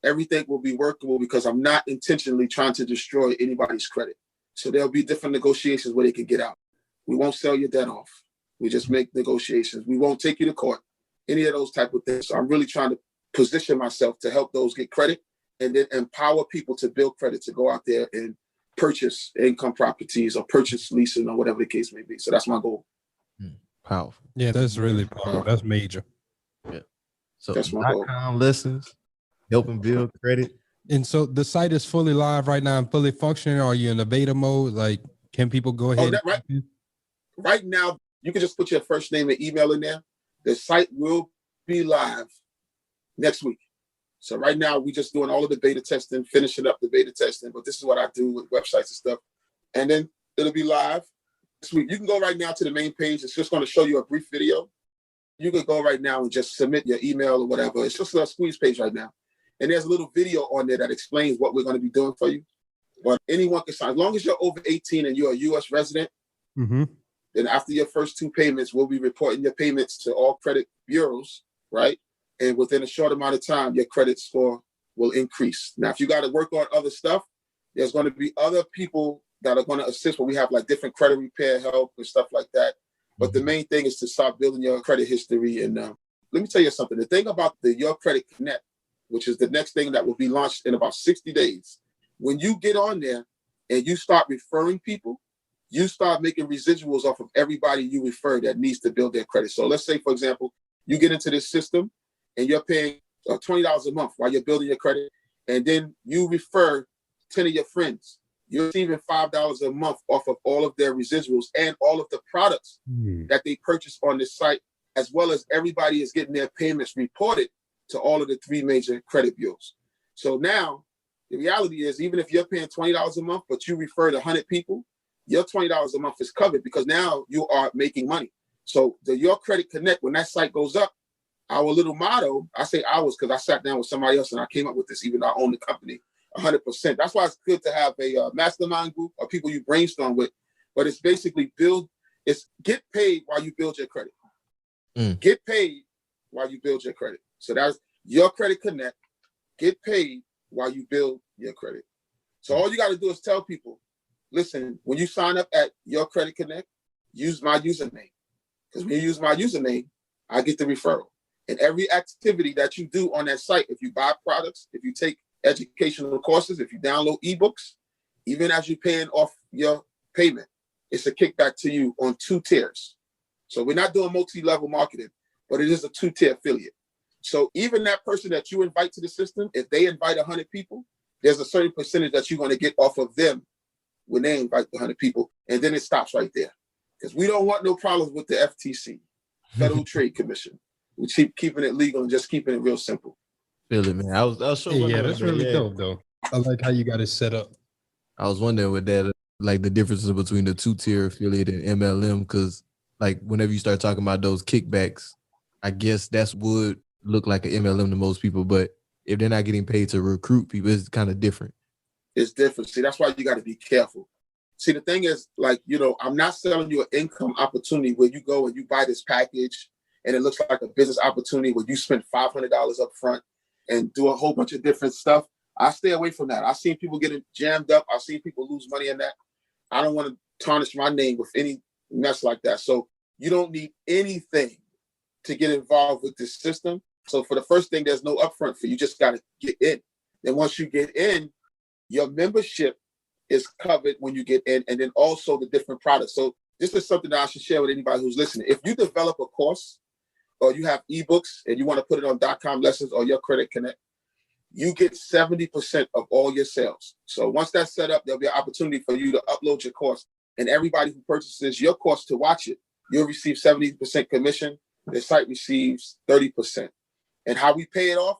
everything will be workable because I'm not intentionally trying to destroy anybody's credit. So there'll be different negotiations where they can get out. We won't sell your debt off. We just make negotiations. We won't take you to court, any of those type of things. So I'm really trying to position myself to help those get credit and then empower people to build credit to go out there and purchase income properties or purchase leasing or whatever the case may be. So that's my goal. Powerful. Yeah, that's really powerful. That's major. Yeah. So that's my goal. .com lessons, helping build credit. And so the site is fully live right now and fully functioning. Are you in the beta mode? Like, can people go ahead? Right now, you can just put your first name and email in there. The site will be live next week. So right now, we're just doing all of the beta testing, finishing up the beta testing. But this is what I do with websites and stuff. And then it'll be live this week. You can go right now to the main page. It's just going to show you a brief video. You can go right now and just submit your email or whatever. It's just a squeeze page right now. And there's a little video on there that explains what we're going to be doing for you. But anyone can sign. As long as you're over 18 and you're a U.S. resident, then after your first two payments, we'll be reporting your payments to all credit bureaus, right? And within a short amount of time, your credit score will increase. Now, if you got to work on other stuff, there's going to be other people that are going to assist where we have like different credit repair help and stuff like that. But the main thing is to start building your credit history. And let me tell you something. The thing about the Your Credit Connect, which is the next thing that will be launched in about 60 days, when you get on there and you start referring people, you start making residuals off of everybody you refer that needs to build their credit. So let's say, for example, you get into this system and you're paying $20 a month while you're building your credit, and then you refer 10 of your friends. You're receiving $5 a month off of all of their residuals and all of the products that they purchase on this site, as well as everybody is getting their payments reported to all of the three major credit bureaus. So now the reality is, even if you're paying $20 a month, but you referred 100 people, your $20 a month is covered because now you are making money. So the Your Credit Connect, when that site goes up, our little motto, I say ours because I sat down with somebody else and I came up with this, even though I own the company 100%. That's why it's good to have a mastermind group or people you brainstorm with. But it's basically get paid while you build your credit. Get paid while you build your credit. So that's Your Credit Connect. Get paid while you build your credit. So all you got to do is tell people, listen, when you sign up at Your Credit Connect, use my username. Because when you use my username, I get the referral. And every activity that you do on that site, if you buy products, if you take educational courses, if you download ebooks, even as you're paying off your payment, it's a kickback to you on 2 tiers. So we're not doing multi-level marketing, but it is a 2-tier affiliate. So even that person that you invite to the system, if they invite 100 people, there's a certain percentage that you're going to get off of them when they invite the 100 people. And then it stops right there. Because we don't want no problems with the FTC, Federal Trade Commission. We keep keeping it legal and just keeping it real simple. Feel it, man. I was sure. Yeah, that's really dope, though. I like how you got it set up. I was wondering with that, like the differences between the 2-tier affiliate and MLM, because like whenever you start talking about those kickbacks, I guess that's would look like an MLM to most people, but if they're not getting paid to recruit people, it's kind of different. It's different. See, that's why you got to be careful. See, the thing is, like, you know, I'm not selling you an income opportunity where you go and you buy this package and it looks like a business opportunity where you spend $500 up front and do a whole bunch of different stuff. I stay away from that. I've seen people getting jammed up. I've seen people lose money in that. I don't want to tarnish my name with any mess like that. So you don't need anything to get involved with this system. So for the first thing, there's no upfront fee. You just got to get in. Then once you get in, your membership is covered when you get in, and then also the different products. So this is something that I should share with anybody who's listening. If you develop a course or you have ebooks and you want to put it on .com lessons or your Credit Connect, you get 70% of all your sales. So once that's set up, there'll be an opportunity for you to upload your course. And everybody who purchases your course to watch it, you'll receive 70% commission. The site receives 30%. And how we pay it off?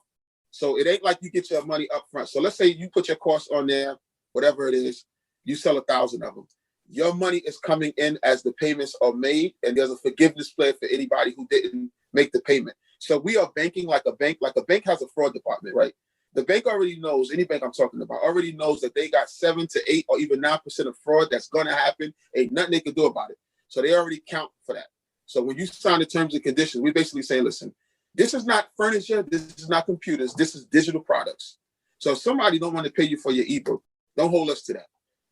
So it ain't like you get your money up front. So let's say you put your course on there, whatever it is, you sell 1,000 of them. Your money is coming in as the payments are made, and there's a forgiveness plan for anybody who didn't make the payment. So we are banking like a bank. Like a bank has a fraud department, right? The bank already knows, any bank I'm talking about, already knows that they got 7 to 8 or even 9% of fraud that's going to happen. Ain't nothing they can do about it. So they already count for that. So when you sign the terms and conditions, we basically say, listen, this is not furniture. This is not computers. This is digital products. So if somebody don't want to pay you for your ebook, don't hold us to that.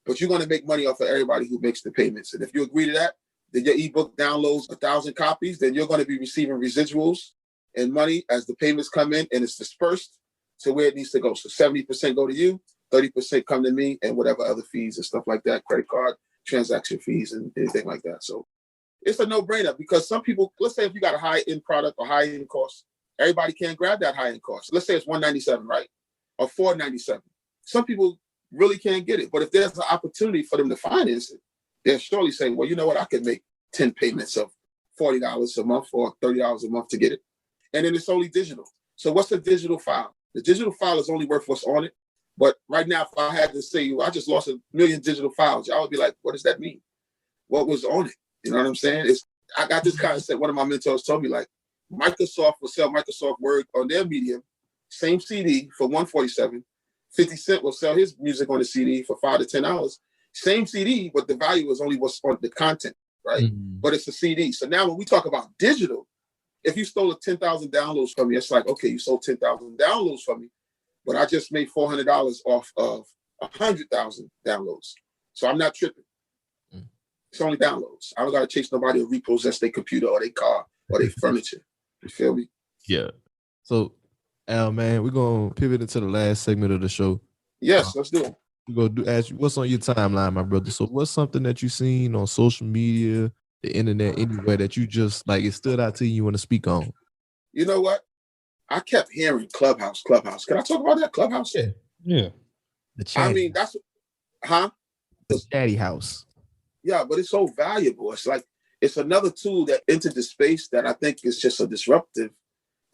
But you're going to make money off of everybody who makes the payments. And if you agree to that, then your ebook downloads 1,000 copies, then you're going to be receiving residuals and money as the payments come in, and it's dispersed to where it needs to go. So 70% go to you, 30% come to me, and whatever other fees and stuff like that, credit card, transaction fees, and anything like that. So it's a no-brainer because some people, let's say if you got a high-end product or high-end course, everybody can't grab that high-end course. Let's say it's $197, right? Or $497. Some people really can't get it. But if there's an opportunity for them to finance it, they'll surely say, well, you know what? I can make 10 payments of $40 a month or $30 a month to get it. And then it's only digital. So what's a digital file? The digital file is only worth what's on it. But right now, if I had to say, well, I just lost 1 million digital files, y'all would be like, what does that mean? What was on it? You know what I'm saying? I got this concept. One of my mentors told me, like, Microsoft will sell Microsoft Word on their medium, same CD for $147. 50 Cent will sell his music on the CD for $5 to $10. Same CD, but the value is only what's on the content, right? Mm-hmm. But it's a CD. So now when we talk about digital, if you stole 10,000 downloads from me, it's like, okay, you sold 10,000 downloads from me, but I just made $400 off of 100,000 downloads. So I'm not tripping. Mm-hmm. It's only downloads. I don't got to chase nobody to repossess their computer or their car or their furniture. You feel me? Yeah. So, Al, man, we're going to pivot into the last segment of the show. Yes, let's do it. We're going to ask you, what's on your timeline, my brother? So what's something that you've seen on social media, the internet, anywhere that you just, like, it stood out to you want to speak on? You know what? I kept hearing Clubhouse. Can I talk about that? Clubhouse? Yeah. I mean, that's, the chatty house. Yeah, but it's so valuable. It's like, it's another tool that entered the space that I think is just a disruptive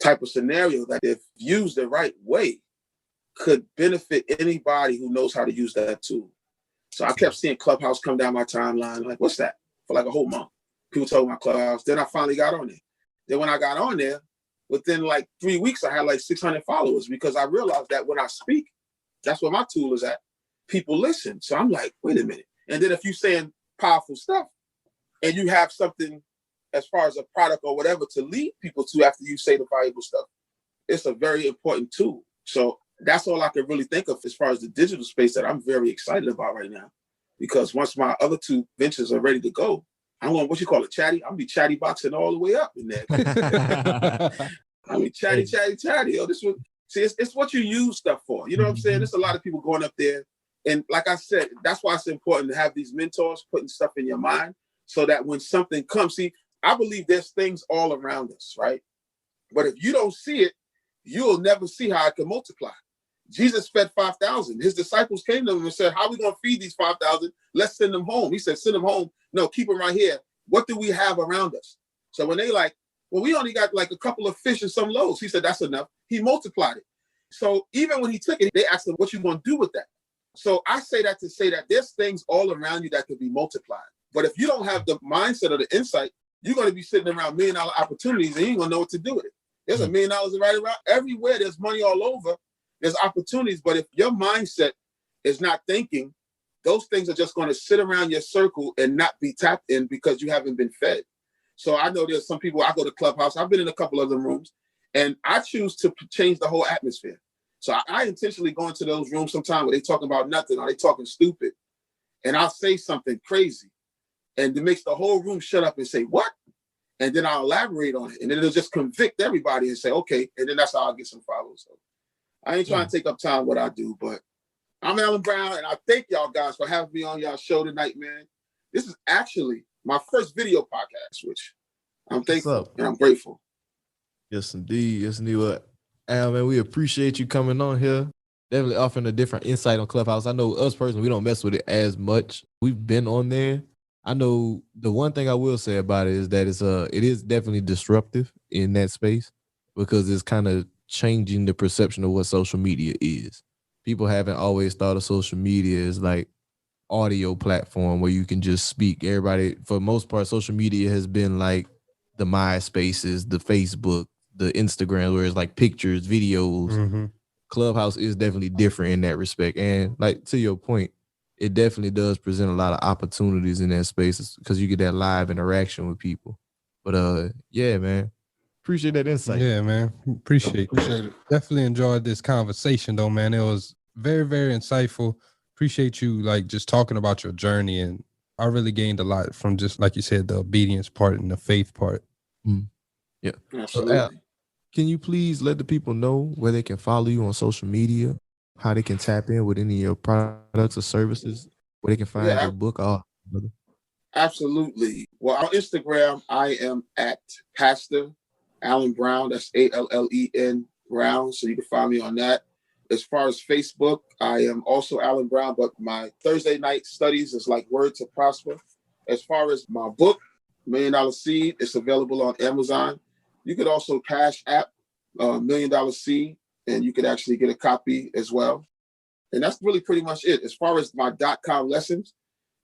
type of scenario that if used the right way could benefit anybody who knows how to use that tool. So I kept seeing Clubhouse come down my timeline. Like, what's that? For like a whole month. People talking about Clubhouse. Then I finally got on there. Then when I got on there, within like 3 weeks, I had like 600 followers because I realized that when I speak, that's where my tool is at. People listen. So I'm like, wait a minute. And then if you're saying powerful stuff and you have something as far as a product or whatever to lead people to after you say the valuable stuff, it's a very important tool. So that's all I can really think of as far as the digital space that I'm very excited about right now. Because once my other two ventures are ready to go, I'm going, what you call it, chatty? I'm be chatty boxing all the way up in there. I mean, chatty. Oh, this one, see, it's what you use stuff for. You know what I'm saying? There's a lot of people going up there. And like I said, that's why it's important to have these mentors putting stuff in your mind so that when something comes, see, I believe there's things all around us, right? But if you don't see it, you'll never see how it can multiply. Jesus fed 5,000. His disciples came to him and said, how are we going to feed these 5,000? Let's send them home. He said, send them home. No, keep them right here. What do we have around us? So when they like, well, we only got like a couple of fish and some loaves. He said, that's enough. He multiplied it. So even when he took it, they asked him, what you going to do with that? So I say that to say that there's things all around you that could be multiplied. But if you don't have the mindset or the insight, you're going to be sitting around $1 million opportunities and you ain't going to know what to do with it. There's $1 million right around everywhere. There's money all over. There's opportunities. But if your mindset is not thinking, those things are just going to sit around your circle and not be tapped in because you haven't been fed. So I know there's some people, I go to Clubhouse, I've been in a couple of them rooms, and I choose to change the whole atmosphere. So I intentionally go into those rooms sometimes where they talking about nothing or they talking stupid. And I'll say something crazy. And it makes the whole room shut up and say, what? And then I'll elaborate on it. And then it'll just convict everybody and say, okay. And then that's how I'll get some followers. So I ain't trying to take up time what I do, but I'm Alan Brown, and I thank y'all guys for having me on y'all show tonight, man. This is actually my first video podcast, which I'm thankful and I'm grateful. Yes, indeed. Yes, indeed. Well, Al, man, we appreciate you coming on here. Definitely offering a different insight on Clubhouse. I know us personally, we don't mess with it as much. We've been on there. I know the one thing I will say about it is that it is definitely disruptive in that space because it's kind of changing the perception of what social media is. People haven't always thought of social media as like audio platform where you can just speak. Everybody, for the most part, social media has been like the MySpaces, the Facebook, the Instagram, where it's like pictures, videos. Mm-hmm. Clubhouse is definitely different in that respect. And like to your point, it definitely does present a lot of opportunities in that space because you get that live interaction with people. But yeah, man. Appreciate that insight. Yeah, man. Appreciate it. Definitely enjoyed this conversation though, man. It was very, very insightful. Appreciate you like just talking about your journey, and I really gained a lot from just like you said, the obedience part and the faith part. Yeah. So, can you please let the people know where they can follow you on social media, how they can tap in with any of your products or services, where they can find your book? Absolutely. Well, on Instagram, I am at Pastor Alan Brown. That's ALLEN Brown. So you can find me on that. As far as Facebook, I am also Alan Brown, but my Thursday night studies is like Word to Prosper. As far as my book, $1 Million Seed, it's available on Amazon. You could also Cash App $1 Million Seed, and you could actually get a copy as well. And that's really pretty much it. As far as my .com lessons,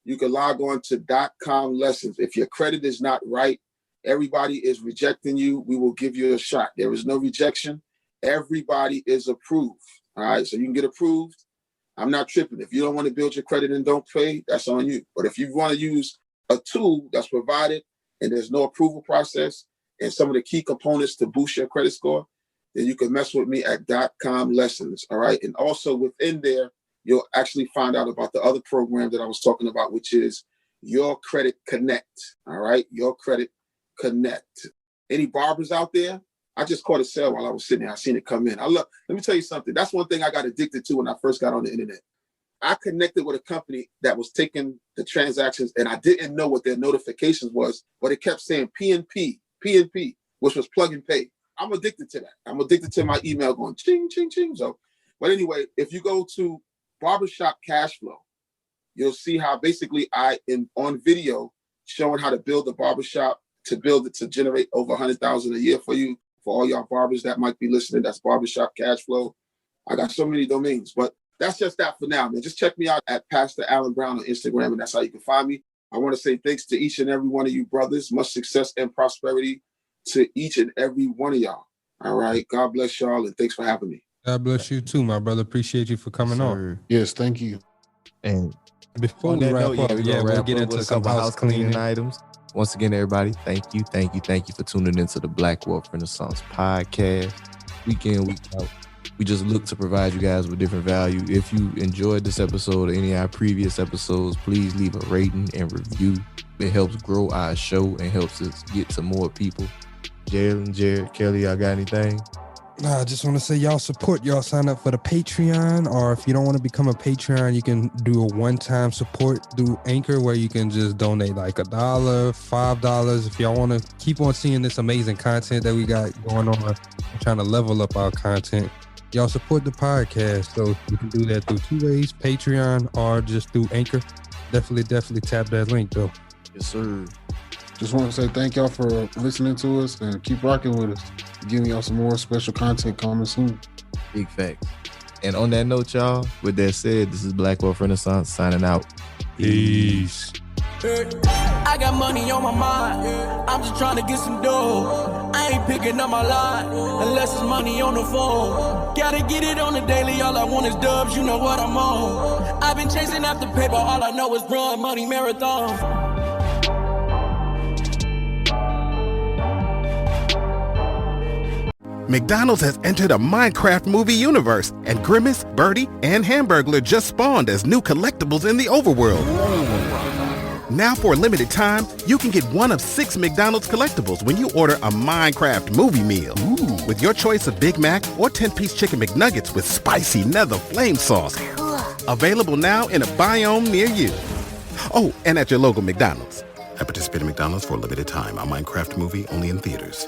you can log on to .com lessons. If your credit is not right, everybody is rejecting you, we will give you a shot. There is no rejection. Everybody is approved. All right, so you can get approved. I'm not tripping. If you don't want to build your credit and don't pay, that's on you. But if you want to use a tool that's provided and there's no approval process and some of the key components to boost your credit score, then you can mess with me at .com lessons. All right, and also within there, you'll actually find out about the other program that I was talking about, which is Your Credit Connect. All right, Your Credit Connect. Any barbers out there? I just caught a sale while I was sitting there. I seen it come in. Let me tell you something. That's one thing I got addicted to when I first got on the internet. I connected with a company that was taking the transactions, and I didn't know what their notifications was, but it kept saying PNP, which was plug and pay. I'm addicted to that. I'm addicted to my email going ching, ching, ching. So, but anyway, if you go to Barbershop Cash Flow, you'll see how basically I am on video showing how to build a barbershop, to build it to generate over $100,000 a year for you. For all y'all barbers that might be listening, that's Barbershop Cash Flow. I got so many domains, but that's just that for now, man. Just check me out at Pastor Alan Brown on Instagram, and that's how you can find me. I want to say thanks to each and every one of you brothers. Much success and prosperity to each and every one of y'all. All right. God bless y'all, and thanks for having me. God bless you too, my brother. Appreciate you for coming on. Yes, thank you. And before we wrap up, we'll get into some house cleaning items. Once again, everybody, thank you for tuning into the Black Wealth Renaissance podcast. Week in, week out. We just look to provide you guys with different value. If you enjoyed this episode or any of our previous episodes, please leave a rating and review. It helps grow our show and helps us get to more people. Jalen, Jared, Kelly, y'all got anything? I just want to say y'all support. Y'all sign up for the Patreon, or if you don't want to become a Patreon, you can do a one-time support through Anchor where you can just donate like $1, $5. If y'all want to keep on seeing this amazing content that we got going on, we're trying to level up our content. y'all support the podcast. So you can do that through 2 ways, Patreon or just through Anchor. Definitely tap that link though. Yes, sir. Just want to say thank y'all for listening to us and keep rocking with us. Giving y'all some more special content coming soon. Big facts. And on that note, y'all, with that said, this is Black Wealth Renaissance signing out. Peace. I got money on my mind. I'm just trying to get some dough. I ain't picking up my line unless it's money on the phone. Gotta get it on the daily. All I want is dubs. You know what I'm on. I've been chasing after paper. All I know is run money marathon. McDonald's has entered a Minecraft movie universe, and Grimace, Birdie, and Hamburglar just spawned as new collectibles in the overworld. Now for a limited time, you can get one of 6 McDonald's collectibles when you order a Minecraft movie meal. With your choice of Big Mac or 10-piece chicken McNuggets with spicy nether flame sauce. Available now in a biome near you. Oh, and at your local McDonald's. At participating McDonald's for a limited time. A Minecraft movie only in theaters.